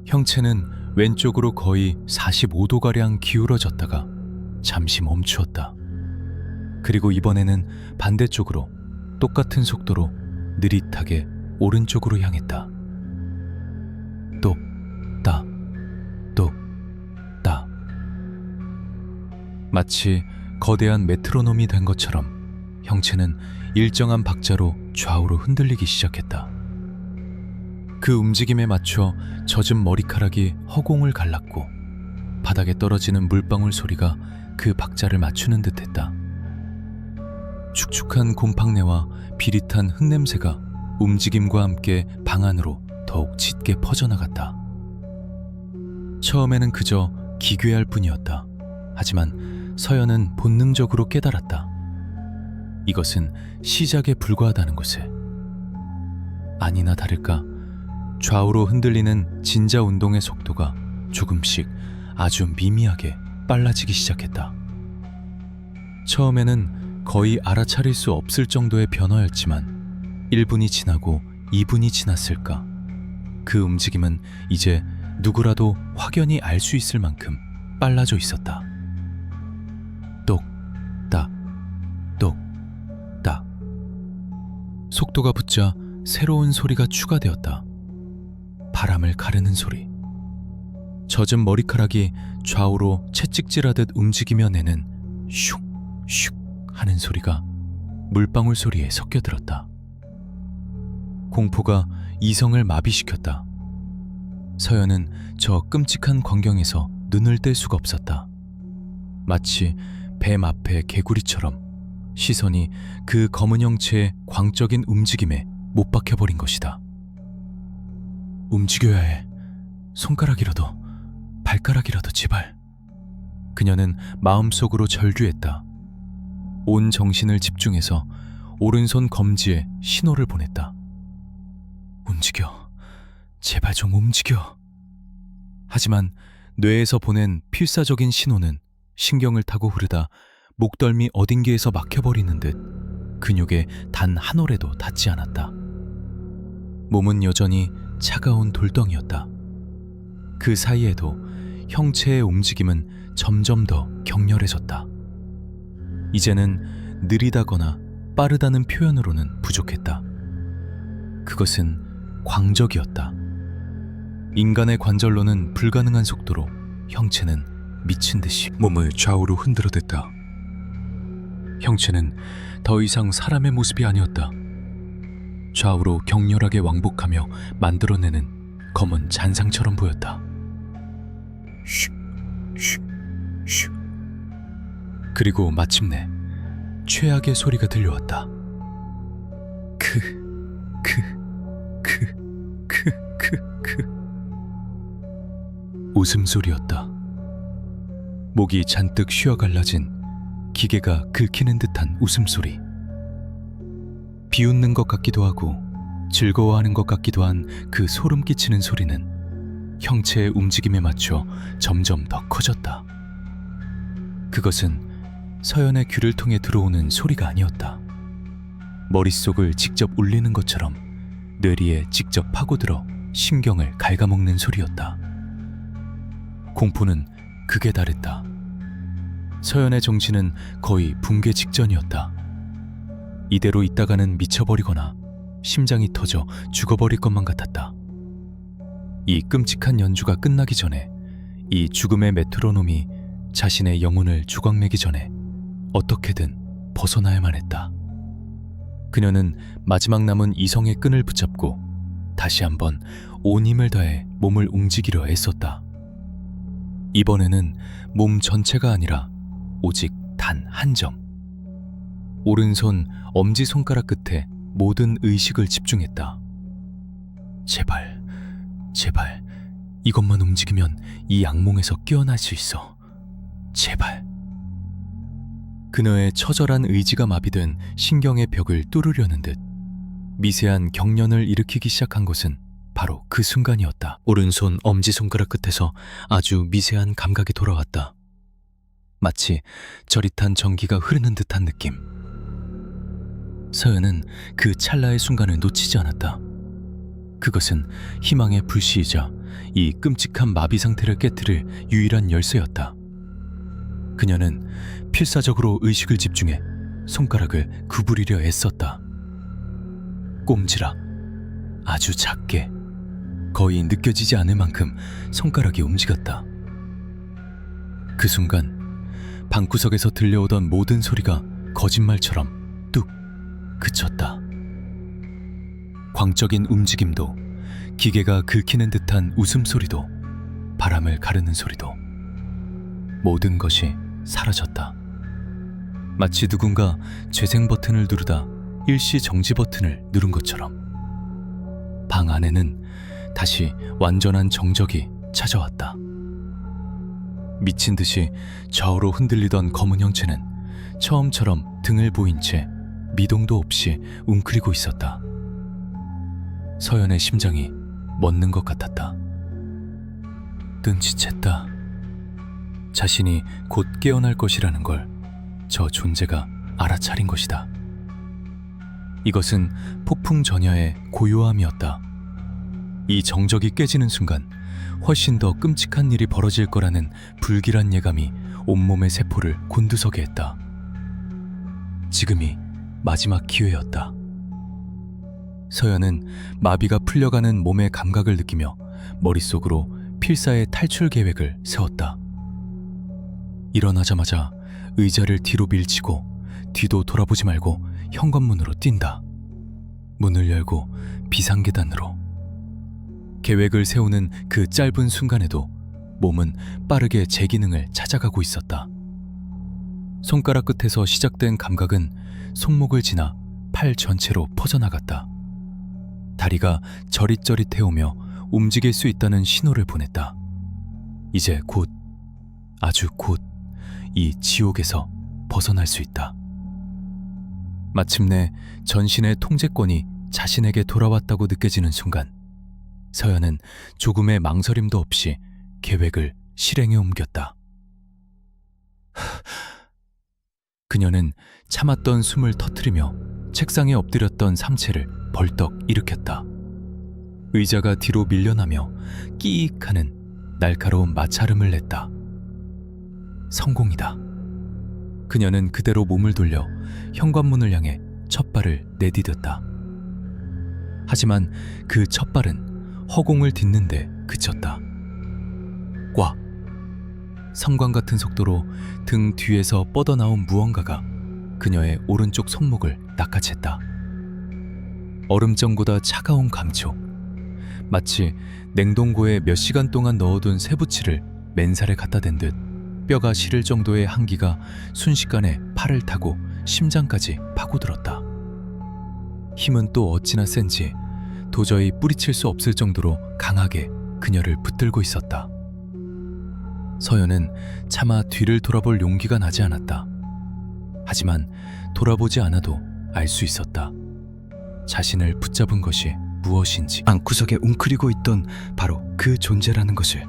형체는 왼쪽으로 거의 45도가량 기울어졌다가 잠시 멈추었다. 그리고 이번에는 반대쪽으로 똑같은 속도로 느릿하게 오른쪽으로 향했다. 똑, 따, 똑, 따. 마치 거대한 메트로놈이 된 것처럼 형체는 일정한 박자로 좌우로 흔들리기 시작했다. 그 움직임에 맞춰 젖은 머리카락이 허공을 갈랐고 바닥에 떨어지는 물방울 소리가 그 박자를 맞추는 듯했다. 축축한 곰팡내와 비릿한 흙냄새가 움직임과 함께 방 안으로 더욱 짙게 퍼져나갔다. 처음에는 그저 기괴할 뿐이었다. 하지만 서연은 본능적으로 깨달았다. 이것은 시작에 불과하다는 것을. 아니나 다를까 좌우로 흔들리는 진자 운동의 속도가 조금씩 아주 미미하게 빨라지기 시작했다. 처음에는 거의 알아차릴 수 없을 정도의 변화였지만 1분이 지나고 2분이 지났을까. 그 움직임은 이제 누구라도 확연히 알 수 있을 만큼 빨라져 있었다. 똑, 딱, 똑, 딱. 속도가 붙자 새로운 소리가 추가되었다. 바람을 가르는 소리. 젖은 머리카락이 좌우로 채찍질하듯 움직이며 내는 슉, 슉 하는 소리가 물방울 소리에 섞여들었다. 공포가 이성을 마비시켰다. 서연은 저 끔찍한 광경에서 눈을 뗄 수가 없었다. 마치 뱀 앞의 개구리처럼 시선이 그 검은 형체의 광적인 움직임에 못 박혀버린 것이다. 움직여야 해. 손가락이라도, 발가락이라도 제발. 그녀는 마음속으로 절규했다. 온 정신을 집중해서 오른손 검지에 신호를 보냈다. 움직여. 제발 좀 움직여. 하지만 뇌에서 보낸 필사적인 신호는 신경을 타고 흐르다 목덜미 어딘가에서 막혀버리는 듯 근육에 단 한 올에도 닿지 않았다. 몸은 여전히 차가운 돌덩이였다. 그 사이에도 형체의 움직임은 점점 더 격렬해졌다. 이제는 느리다거나 빠르다는 표현으로는 부족했다. 그것은 광적이었다. 인간의 관절로는 불가능한 속도로 형체는 미친 듯이 몸을 좌우로 흔들어댔다. 형체는 더 이상 사람의 모습이 아니었다. 좌우로 격렬하게 왕복하며 만들어내는 검은 잔상처럼 보였다. 슉. 그리고 마침내 최악의 소리가 들려왔다. 웃음소리였다. 목이 잔뜩 쉬어 갈라진 기계가 긁히는 듯한 웃음소리. 비웃는 것 같기도 하고 즐거워하는 것 같기도 한 그 소름 끼치는 소리는 형체의 움직임에 맞춰 점점 더 커졌다. 그것은 서연의 귀를 통해 들어오는 소리가 아니었다. 머릿속을 직접 울리는 것처럼 뇌리에 직접 파고들어 신경을 갉아먹는 소리였다. 공포는 극에 달했다. 서연의 정신은 거의 붕괴 직전이었다. 이대로 있다가는 미쳐버리거나 심장이 터져 죽어버릴 것만 같았다. 이 끔찍한 연주가 끝나기 전에 이 죽음의 메트로놈이 자신의 영혼을 조각내기 전에 어떻게든 벗어나야만 했다. 그녀는 마지막 남은 이성의 끈을 붙잡고 다시 한번 온 힘을 다해 몸을 움직이려 애썼다. 이번에는 몸 전체가 아니라 오직 단 한 점. 오른손 엄지손가락 끝에 모든 의식을 집중했다. 제발 이것만 움직이면 이 악몽에서 깨어날 수 있어. 제발. 그녀의 처절한 의지가 마비된 신경의 벽을 뚫으려는 듯 미세한 경련을 일으키기 시작한 것은 바로 그 순간이었다. 오른손 엄지손가락 끝에서 아주 미세한 감각이 돌아왔다. 마치 저릿한 전기가 흐르는 듯한 느낌. 서연은 그 찰나의 순간을 놓치지 않았다. 그것은 희망의 불씨이자 이 끔찍한 마비 상태를 깨트릴 유일한 열쇠였다. 그녀는 필사적으로 의식을 집중해 손가락을 구부리려 애썼다. 꼼지락, 아주 작게, 거의 느껴지지 않을 만큼 손가락이 움직였다. 그 순간 방구석에서 들려오던 모든 소리가 거짓말처럼 뚝 그쳤다. 광적인 움직임도, 기계가 긁히는 듯한 웃음소리도, 바람을 가르는 소리도, 모든 것이 사라졌다. 마치 누군가 재생 버튼을 누르다 일시 정지 버튼을 누른 것처럼 방 안에는 다시 완전한 정적이 찾아왔다. 미친 듯이 좌우로 흔들리던 검은 형체는 처음처럼 등을 보인 채 미동도 없이 웅크리고 있었다. 서연의 심장이 멎는 것 같았다. 뜬치챘다. 자신이 곧 깨어날 것이라는 걸 저 존재가 알아차린 것이다. 이것은 폭풍 전야의 고요함이었다. 이 정적이 깨지는 순간 훨씬 더 끔찍한 일이 벌어질 거라는 불길한 예감이 온몸의 세포를 곤두서게 했다. 지금이 마지막 기회였다. 서연은 마비가 풀려가는 몸의 감각을 느끼며 머릿속으로 필사의 탈출 계획을 세웠다. 일어나자마자 의자를 뒤로 밀치고 뒤도 돌아보지 말고 현관문으로 뛴다. 문을 열고 비상계단으로. 계획을 세우는 그 짧은 순간에도 몸은 빠르게 제 기능을 찾아가고 있었다. 손가락 끝에서 시작된 감각은 손목을 지나 팔 전체로 퍼져나갔다. 다리가 저릿저릿해오며 움직일 수 있다는 신호를 보냈다. 이제 곧, 아주 곧 이 지옥에서 벗어날 수 있다. 마침내 전신의 통제권이 자신에게 돌아왔다고 느껴지는 순간 서연은 조금의 망설임도 없이 계획을 실행에 옮겼다. 그녀는 참았던 숨을 터뜨리며 책상에 엎드렸던 상체를 벌떡 일으켰다. 의자가 뒤로 밀려나며 끼익 하는 날카로운 마찰음을 냈다. 성공이다. 그녀는 그대로 몸을 돌려 현관문을 향해 첫 발을 내디뎠다. 하지만 그 첫 발은 허공을 딛는데 그쳤다. 꽉! 성광 같은 속도로 등 뒤에서 뻗어나온 무언가가 그녀의 오른쪽 손목을 낚아챘다. 얼음장보다 차가운 감촉, 마치 냉동고에 몇 시간 동안 넣어둔 새부치를 맨살에 갖다 댄 듯 뼈가 시릴 정도의 한기가 순식간에 팔을 타고 심장까지 파고들었다. 힘은 또 어찌나 센지 도저히 뿌리칠 수 없을 정도로 강하게 그녀를 붙들고 있었다. 서연은 차마 뒤를 돌아볼 용기가 나지 않았다. 하지만 돌아보지 않아도 알 수 있었다. 자신을 붙잡은 것이 무엇인지, 방구석에 웅크리고 있던 바로 그 존재라는 것을.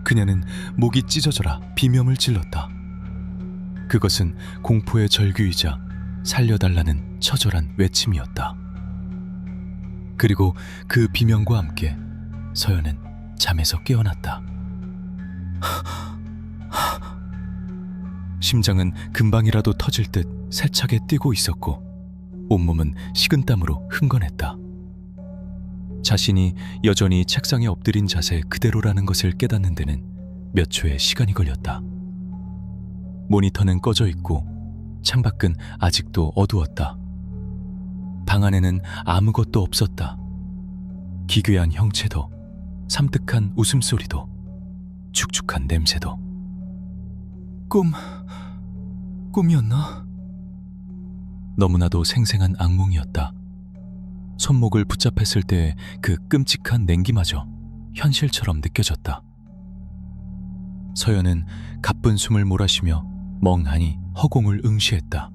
그녀는 목이 찢어져라 비명을 질렀다. 그것은 공포의 절규이자 살려달라는 처절한 외침이었다. 그리고 그 비명과 함께 서연은 잠에서 깨어났다. 심장은 금방이라도 터질 듯 세차게 뛰고 있었고 온몸은 식은땀으로 흥건했다. 자신이 여전히 책상에 엎드린 자세 그대로라는 것을 깨닫는 데는 몇 초의 시간이 걸렸다. 모니터는 꺼져 있고 창밖은 아직도 어두웠다. 방 안에는 아무것도 없었다. 기괴한 형체도, 삼뜩한 웃음소리도, 축축한 냄새도. 꿈이었나? 너무나도 생생한 악몽이었다. 손목을 붙잡혔을 때의 그 끔찍한 냉기마저 현실처럼 느껴졌다. 서연은 가쁜 숨을 몰아쉬며 멍하니 허공을 응시했다.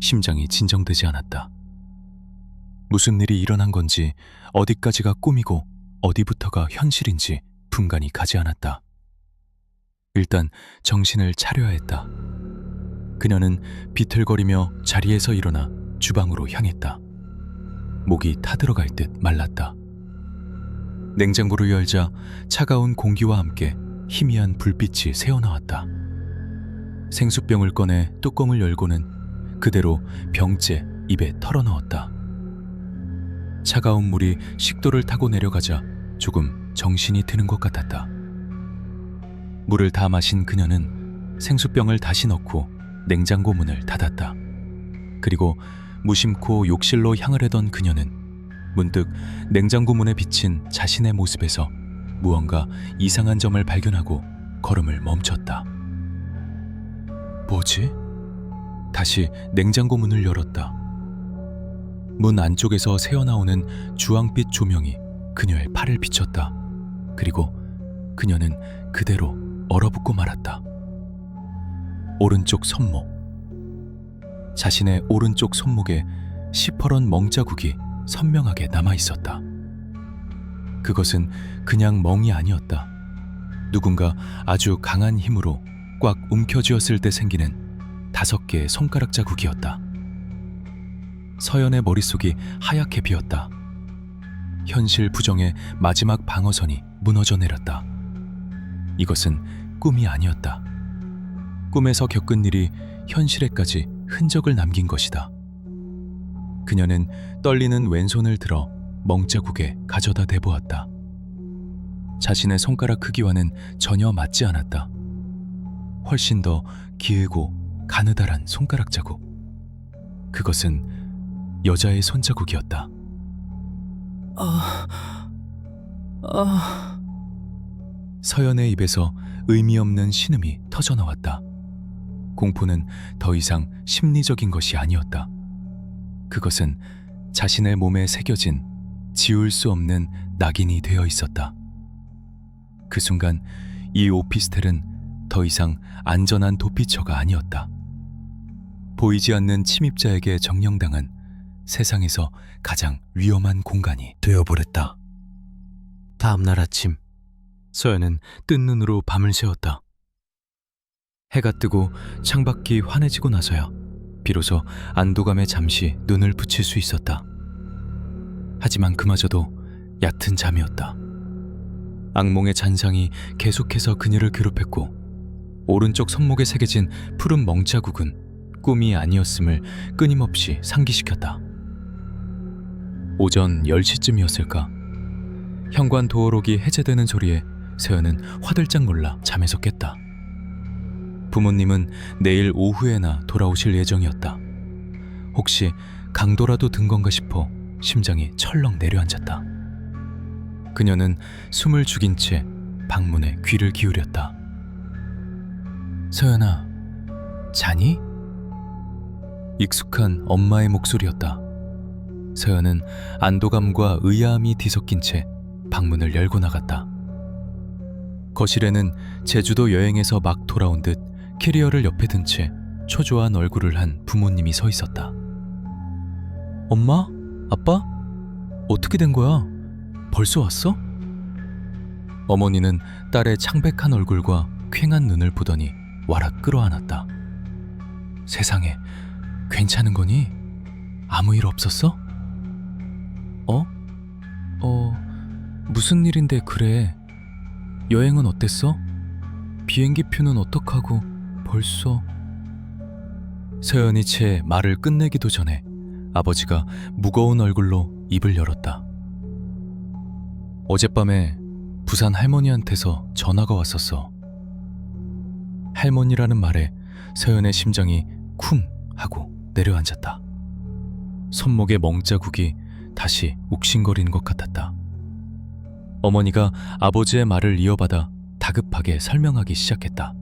심장이 진정되지 않았다. 무슨 일이 일어난 건지, 어디까지가 꿈이고 어디부터가 현실인지 분간이 가지 않았다. 일단 정신을 차려야 했다. 그녀는 비틀거리며 자리에서 일어나 주방으로 향했다. 목이 타들어갈 듯 말랐다. 냉장고를 열자 차가운 공기와 함께 희미한 불빛이 새어나왔다. 생수병을 꺼내 뚜껑을 열고는 그대로 병째 입에 털어넣었다. 차가운 물이 식도를 타고 내려가자 조금 정신이 드는 것 같았다. 물을 다 마신 그녀는 생수병을 다시 넣고 냉장고 문을 닫았다. 그리고 무심코 욕실로 향하려던 그녀는 문득 냉장고 문에 비친 자신의 모습에서 무언가 이상한 점을 발견하고 걸음을 멈췄다. 뭐지? 다시 냉장고 문을 열었다. 문 안쪽에서 새어나오는 주황빛 조명이 그녀의 팔을 비췄다. 그리고 그녀는 그대로 얼어붙고 말았다. 오른쪽 손목. 자신의 오른쪽 손목에 시퍼런 멍자국이 선명하게 남아있었다. 그것은 그냥 멍이 아니었다. 누군가 아주 강한 힘으로 꽉 움켜쥐었을 때 생기는 5개의 손가락 자국이었다. 서연의 머릿속이 하얗게 비었다. 현실 부정의 마지막 방어선이 무너져 내렸다. 이것은 꿈이 아니었다. 꿈에서 겪은 일이 현실에까지 흔적을 남긴 것이다. 그녀는 떨리는 왼손을 들어 멍자국에 가져다 대보았다. 자신의 손가락 크기와는 전혀 맞지 않았다. 훨씬 더 길고 가느다란 손가락 자국. 그것은 여자의 손자국이었다. 서연의 입에서 의미 없는 신음이 터져나왔다. 공포는 더 이상 심리적인 것이 아니었다. 그것은 자신의 몸에 새겨진 지울 수 없는 낙인이 되어 있었다. 그 순간 이 오피스텔은 더 이상 안전한 도피처가 아니었다. 보이지 않는 침입자에게 점령당한 세상에서 가장 위험한 공간이 되어버렸다. 다음 날 아침, 서연은 뜬 눈으로 밤을 새웠다. 해가 뜨고 창밖이 환해지고 나서야 비로소 안도감에 잠시 눈을 붙일 수 있었다. 하지만 그마저도 얕은 잠이었다. 악몽의 잔상이 계속해서 그녀를 괴롭혔고 오른쪽 손목에 새겨진 푸른 멍자국은 꿈이 아니었음을 끊임없이 상기시켰다. 오전 10시쯤이었을까? 현관 도어록이 해제되는 소리에 서연은 화들짝 놀라 잠에서 깼다. 부모님은 내일 오후에나 돌아오실 예정이었다. 혹시 강도라도 든 건가 싶어 심장이 철렁 내려앉았다. 그녀는 숨을 죽인 채 방문에 귀를 기울였다. 서연아, 자니? 익숙한 엄마의 목소리였다. 서연은 안도감과 의아함이 뒤섞인 채 방문을 열고 나갔다. 거실에는 제주도 여행에서 막 돌아온 듯 캐리어를 옆에 든 채 초조한 얼굴을 한 부모님이 서 있었다. 엄마? 아빠? 어떻게 된 거야? 벌써 왔어? 어머니는 딸의 창백한 얼굴과 퀭한 눈을 보더니 와락 끌어안았다. 세상에, 괜찮은 거니? 아무 일 없었어? 무슨 일인데 그래? 여행은 어땠어? 비행기 표는 어떡하고 벌써... 서연이 채 말을 끝내기도 전에 아버지가 무거운 얼굴로 입을 열었다. 어젯밤에 부산 할머니한테서 전화가 왔었어. 할머니라는 말에 서연의 심장이 쿵 하고 내려앉았다. 손목의 멍자국이 다시 욱신거리는 것 같았다. 어머니가 아버지의 말을 이어받아 다급하게 설명하기 시작했다.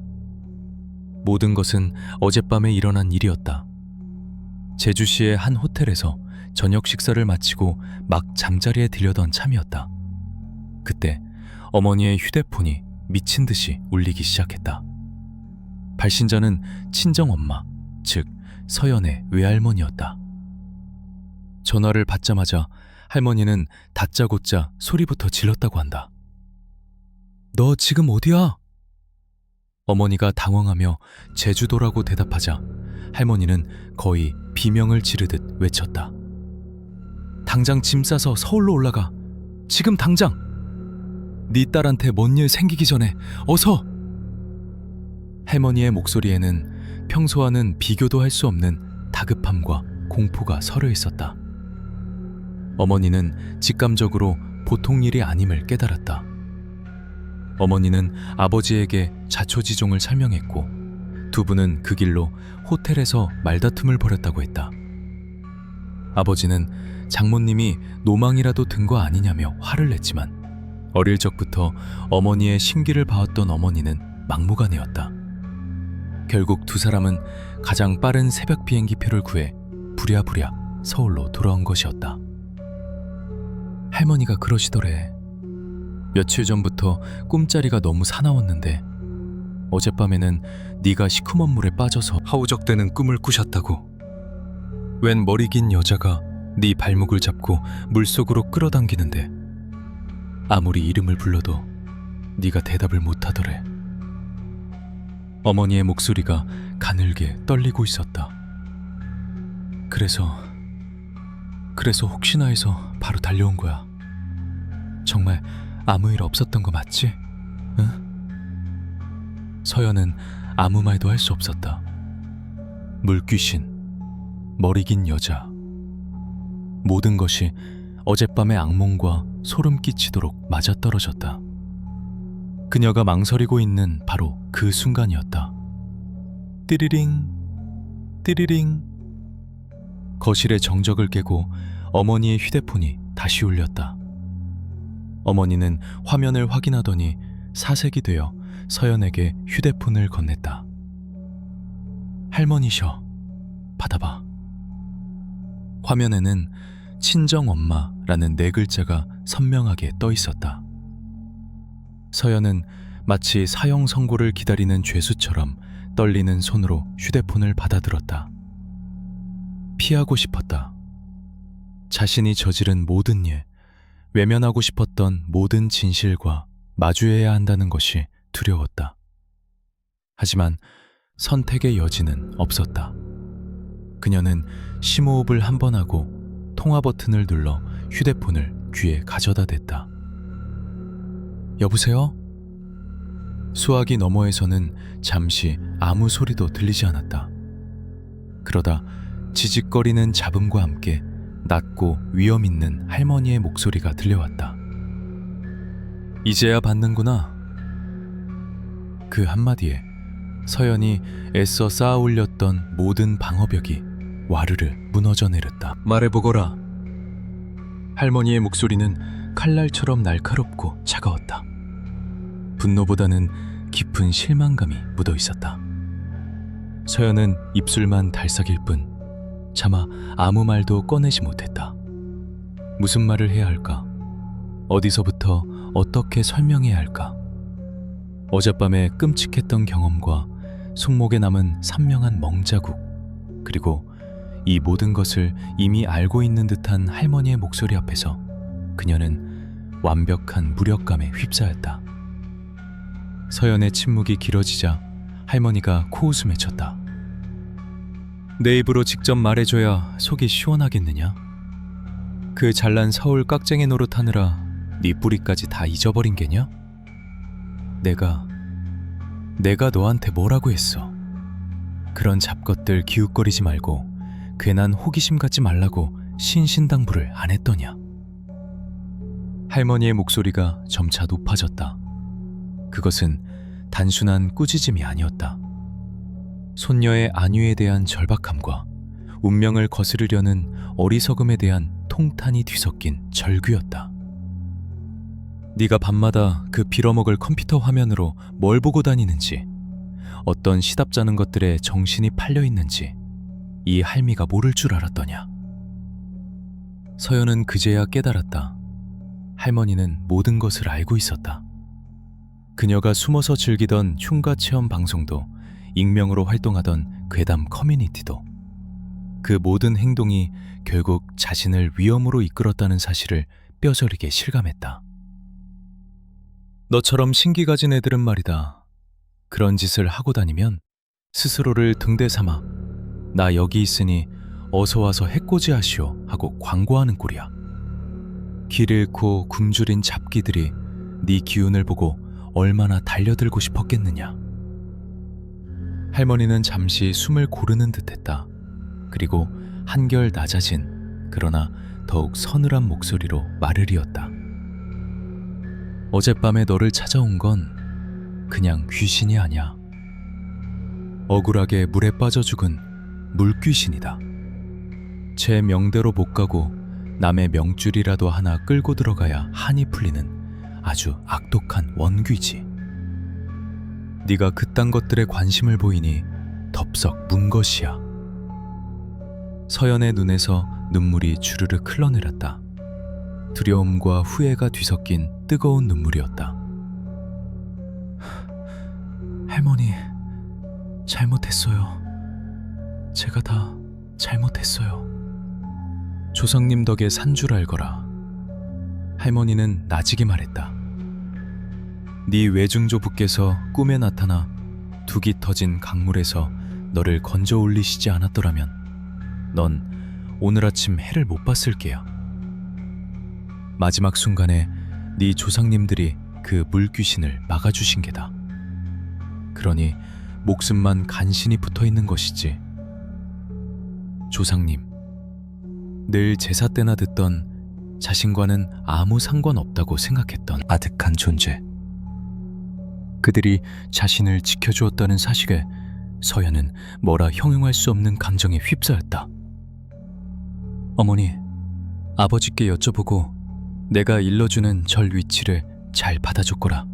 모든 것은 어젯밤에 일어난 일이었다. 제주시의 한 호텔에서 저녁 식사를 마치고 막 잠자리에 들려던 참이었다. 그때 어머니의 휴대폰이 미친 듯이 울리기 시작했다. 발신자는 친정엄마, 즉 서연의 외할머니였다. 전화를 받자마자 할머니는 다짜고짜 소리부터 질렀다고 한다. 너 지금 어디야? 어머니가 당황하며 제주도라고 대답하자 할머니는 거의 비명을 지르듯 외쳤다. 당장 짐 싸서 서울로 올라가. 지금 당장! 네 딸한테 뭔 일 생기기 전에 어서! 할머니의 목소리에는 평소와는 비교도 할 수 없는 다급함과 공포가 서려 있었다. 어머니는 직감적으로 보통 일이 아님을 깨달았다. 어머니는 아버지에게 자초지종을 설명했고 두 분은 그 길로 호텔에서 말다툼을 벌였다고 했다. 아버지는 장모님이 노망이라도 든 거 아니냐며 화를 냈지만 어릴 적부터 어머니의 심기를 봐왔던 어머니는 막무가내였다. 결국 두 사람은 가장 빠른 새벽 비행기표를 구해 부랴부랴 서울로 돌아온 것이었다. 할머니가 그러시더래. 며칠 전부터 꿈자리가 너무 사나웠는데 어젯밤에는 네가 시커먼 물에 빠져서 하우적대는 꿈을 꾸셨다고. 웬 머리 긴 여자가 네 발목을 잡고 물속으로 끌어당기는데 아무리 이름을 불러도 네가 대답을 못하더래. 어머니의 목소리가 가늘게 떨리고 있었다. 그래서 혹시나 해서 바로 달려온 거야. 정말 아무 일 없었던 거 맞지? 응? 서연은 아무 말도 할 수 없었다. 물귀신, 머리 긴 여자, 모든 것이 어젯밤의 악몽과 소름 끼치도록 맞아떨어졌다. 그녀가 망설이고 있는 바로 그 순간이었다. 띠리링, 띠리링. 거실의 정적을 깨고 어머니의 휴대폰이 다시 울렸다. 어머니는 화면을 확인하더니 사색이 되어 서연에게 휴대폰을 건넸다. 할머니셔, 받아봐. 화면에는 친정엄마라는 네 글자가 선명하게 떠 있었다. 서연은 마치 사형 선고를 기다리는 죄수처럼 떨리는 손으로 휴대폰을 받아들었다. 피하고 싶었다. 자신이 저지른 모든 일, 외면하고 싶었던 모든 진실과 마주해야 한다는 것이 두려웠다. 하지만 선택의 여지는 없었다. 그녀는 심호흡을 한 번 하고 통화 버튼을 눌러 휴대폰을 귀에 가져다 댔다. 여보세요? 수화기 너머에서는 잠시 아무 소리도 들리지 않았다. 그러다 지직거리는 잡음과 함께 낮고 위험 있는 할머니의 목소리가 들려왔다. 이제야 받는구나. 그 한마디에 서연이 애써 쌓아 올렸던 모든 방어벽이 와르르 무너져 내렸다. 말해보거라. 할머니의 목소리는 칼날처럼 날카롭고 차가웠다. 분노보다는 깊은 실망감이 묻어 있었다. 서연은 입술만 달싹일 뿐 차마 아무 말도 꺼내지 못했다. 무슨 말을 해야 할까? 어디서부터 어떻게 설명해야 할까? 어젯밤에 끔찍했던 경험과 손목에 남은 선명한 멍자국, 그리고 이 모든 것을 이미 알고 있는 듯한 할머니의 목소리 앞에서 그녀는 완벽한 무력감에 휩싸였다. 서연의 침묵이 길어지자 할머니가 코웃음에 쳤다. 내 입으로 직접 말해줘야 속이 시원하겠느냐? 그 잘난 서울 깍쟁이 노릇하느라 네 뿌리까지 다 잊어버린 게냐? 내가 너한테 뭐라고 했어? 그런 잡것들 기웃거리지 말고 괜한 호기심 갖지 말라고 신신당부를 안 했더냐? 할머니의 목소리가 점차 높아졌다. 그것은 단순한 꾸짖음이 아니었다. 손녀의 안위에 대한 절박함과 운명을 거스르려는 어리석음에 대한 통탄이 뒤섞인 절규였다. 네가 밤마다 그 빌어먹을 컴퓨터 화면으로 뭘 보고 다니는지, 어떤 시답잖은 것들에 정신이 팔려 있는지 이 할미가 모를 줄 알았더냐. 서연은 그제야 깨달았다. 할머니는 모든 것을 알고 있었다. 그녀가 숨어서 즐기던 흉가 체험 방송도, 익명으로 활동하던 괴담 커뮤니티도, 그 모든 행동이 결국 자신을 위험으로 이끌었다는 사실을 뼈저리게 실감했다. 너처럼 신기 가진 애들은 말이다. 그런 짓을 하고 다니면 스스로를 등대 삼아 나 여기 있으니 어서 와서 해코지 하시오 하고 광고하는 꼴이야. 길 잃고 굶주린 잡기들이 네 기운을 보고 얼마나 달려들고 싶었겠느냐. 할머니는 잠시 숨을 고르는 듯했다. 그리고 한결 낮아진 그러나 더욱 서늘한 목소리로 말을 이었다. 어젯밤에 너를 찾아온 건 그냥 귀신이 아니야. 억울하게 물에 빠져 죽은 물귀신이다. 제 명대로 못 가고 남의 명줄이라도 하나 끌고 들어가야 한이 풀리는 아주 악독한 원귀지. 네가 그딴 것들에 관심을 보이니 덥석 문 것이야. 서연의 눈에서 눈물이 주르르 흘러내렸다. 두려움과 후회가 뒤섞인 뜨거운 눈물이었다. 할머니, 잘못했어요. 제가 다 잘못했어요. 조상님 덕에 산 줄 알거라. 할머니는 나지게 말했다. 네 외증조 부께서 꿈에 나타나 둑이 터진 강물에서 너를 건져 올리시지 않았더라면 넌 오늘 아침 해를 못 봤을 게야. 마지막 순간에 네 조상님들이 그 물귀신을 막아주신 게다. 그러니 목숨만 간신히 붙어있는 것이지. 조상님, 늘 제사 때나 듣던 자신과는 아무 상관없다고 생각했던 아득한 존재. 그들이 자신을 지켜주었다는 사실에 서연은 뭐라 형용할 수 없는 감정에 휩싸였다. 어머니, 아버지께 여쭤보고 내가 일러주는 절 위치를 잘 받아줬거라.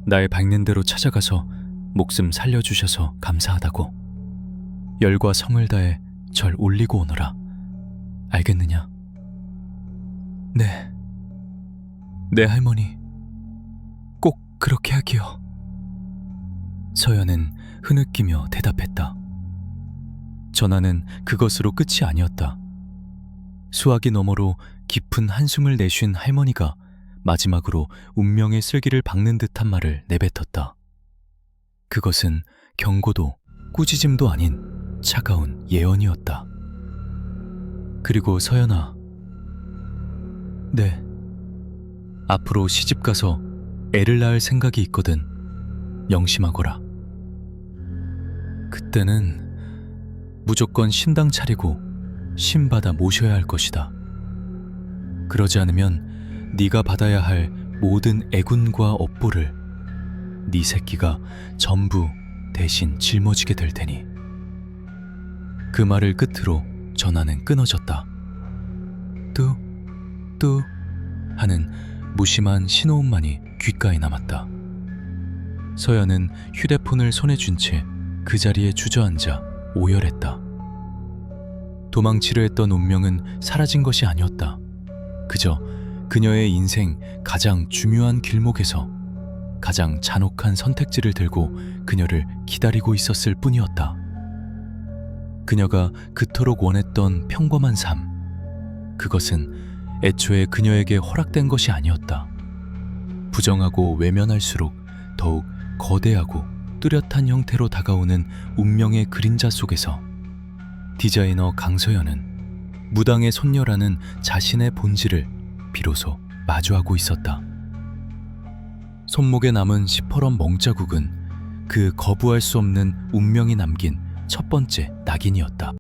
나의 밝는 대로 찾아가서 목숨 살려주셔서 감사하다고. 열과 성을 다해 절 올리고 오너라. 알겠느냐? 네. 네, 할머니. 꼭 그렇게 하기요. 서연은 흐느끼며 대답했다. 전화는 그것으로 끝이 아니었다. 수화기 너머로 깊은 한숨을 내쉰 할머니가 마지막으로 운명의 쓸기를 박는 듯한 말을 내뱉었다. 그것은 경고도 꾸짖음도 아닌 차가운 예언이었다. 그리고 서연아, 네, 앞으로 시집가서 애를 낳을 생각이 있거든. 명심하거라. 그때는 무조건 신당 차리고 신받아 모셔야 할 것이다. 그러지 않으면 네가 받아야 할 모든 애군과 업보를 네 새끼가 전부 대신 짊어지게 될 테니. 그 말을 끝으로 전화는 끊어졌다. 뚜 하는 무심한 신호음만이 귓가에 남았다. 서연은 휴대폰을 손에 쥔 채 그 자리에 주저앉아 오열했다. 도망치려 했던 운명은 사라진 것이 아니었다. 그저 그녀의 인생 가장 중요한 길목에서 가장 잔혹한 선택지를 들고 그녀를 기다리고 있었을 뿐이었다. 그녀가 그토록 원했던 평범한 삶, 그것은 애초에 그녀에게 허락된 것이 아니었다. 부정하고 외면할수록 더욱 거대하고 뚜렷한 형태로 다가오는 운명의 그림자 속에서 디자이너 강서연은 무당의 손녀라는 자신의 본질을 비로소 마주하고 있었다. 손목에 남은 시퍼런 멍자국은 그 거부할 수 없는 운명이 남긴 첫 번째 낙인이었다.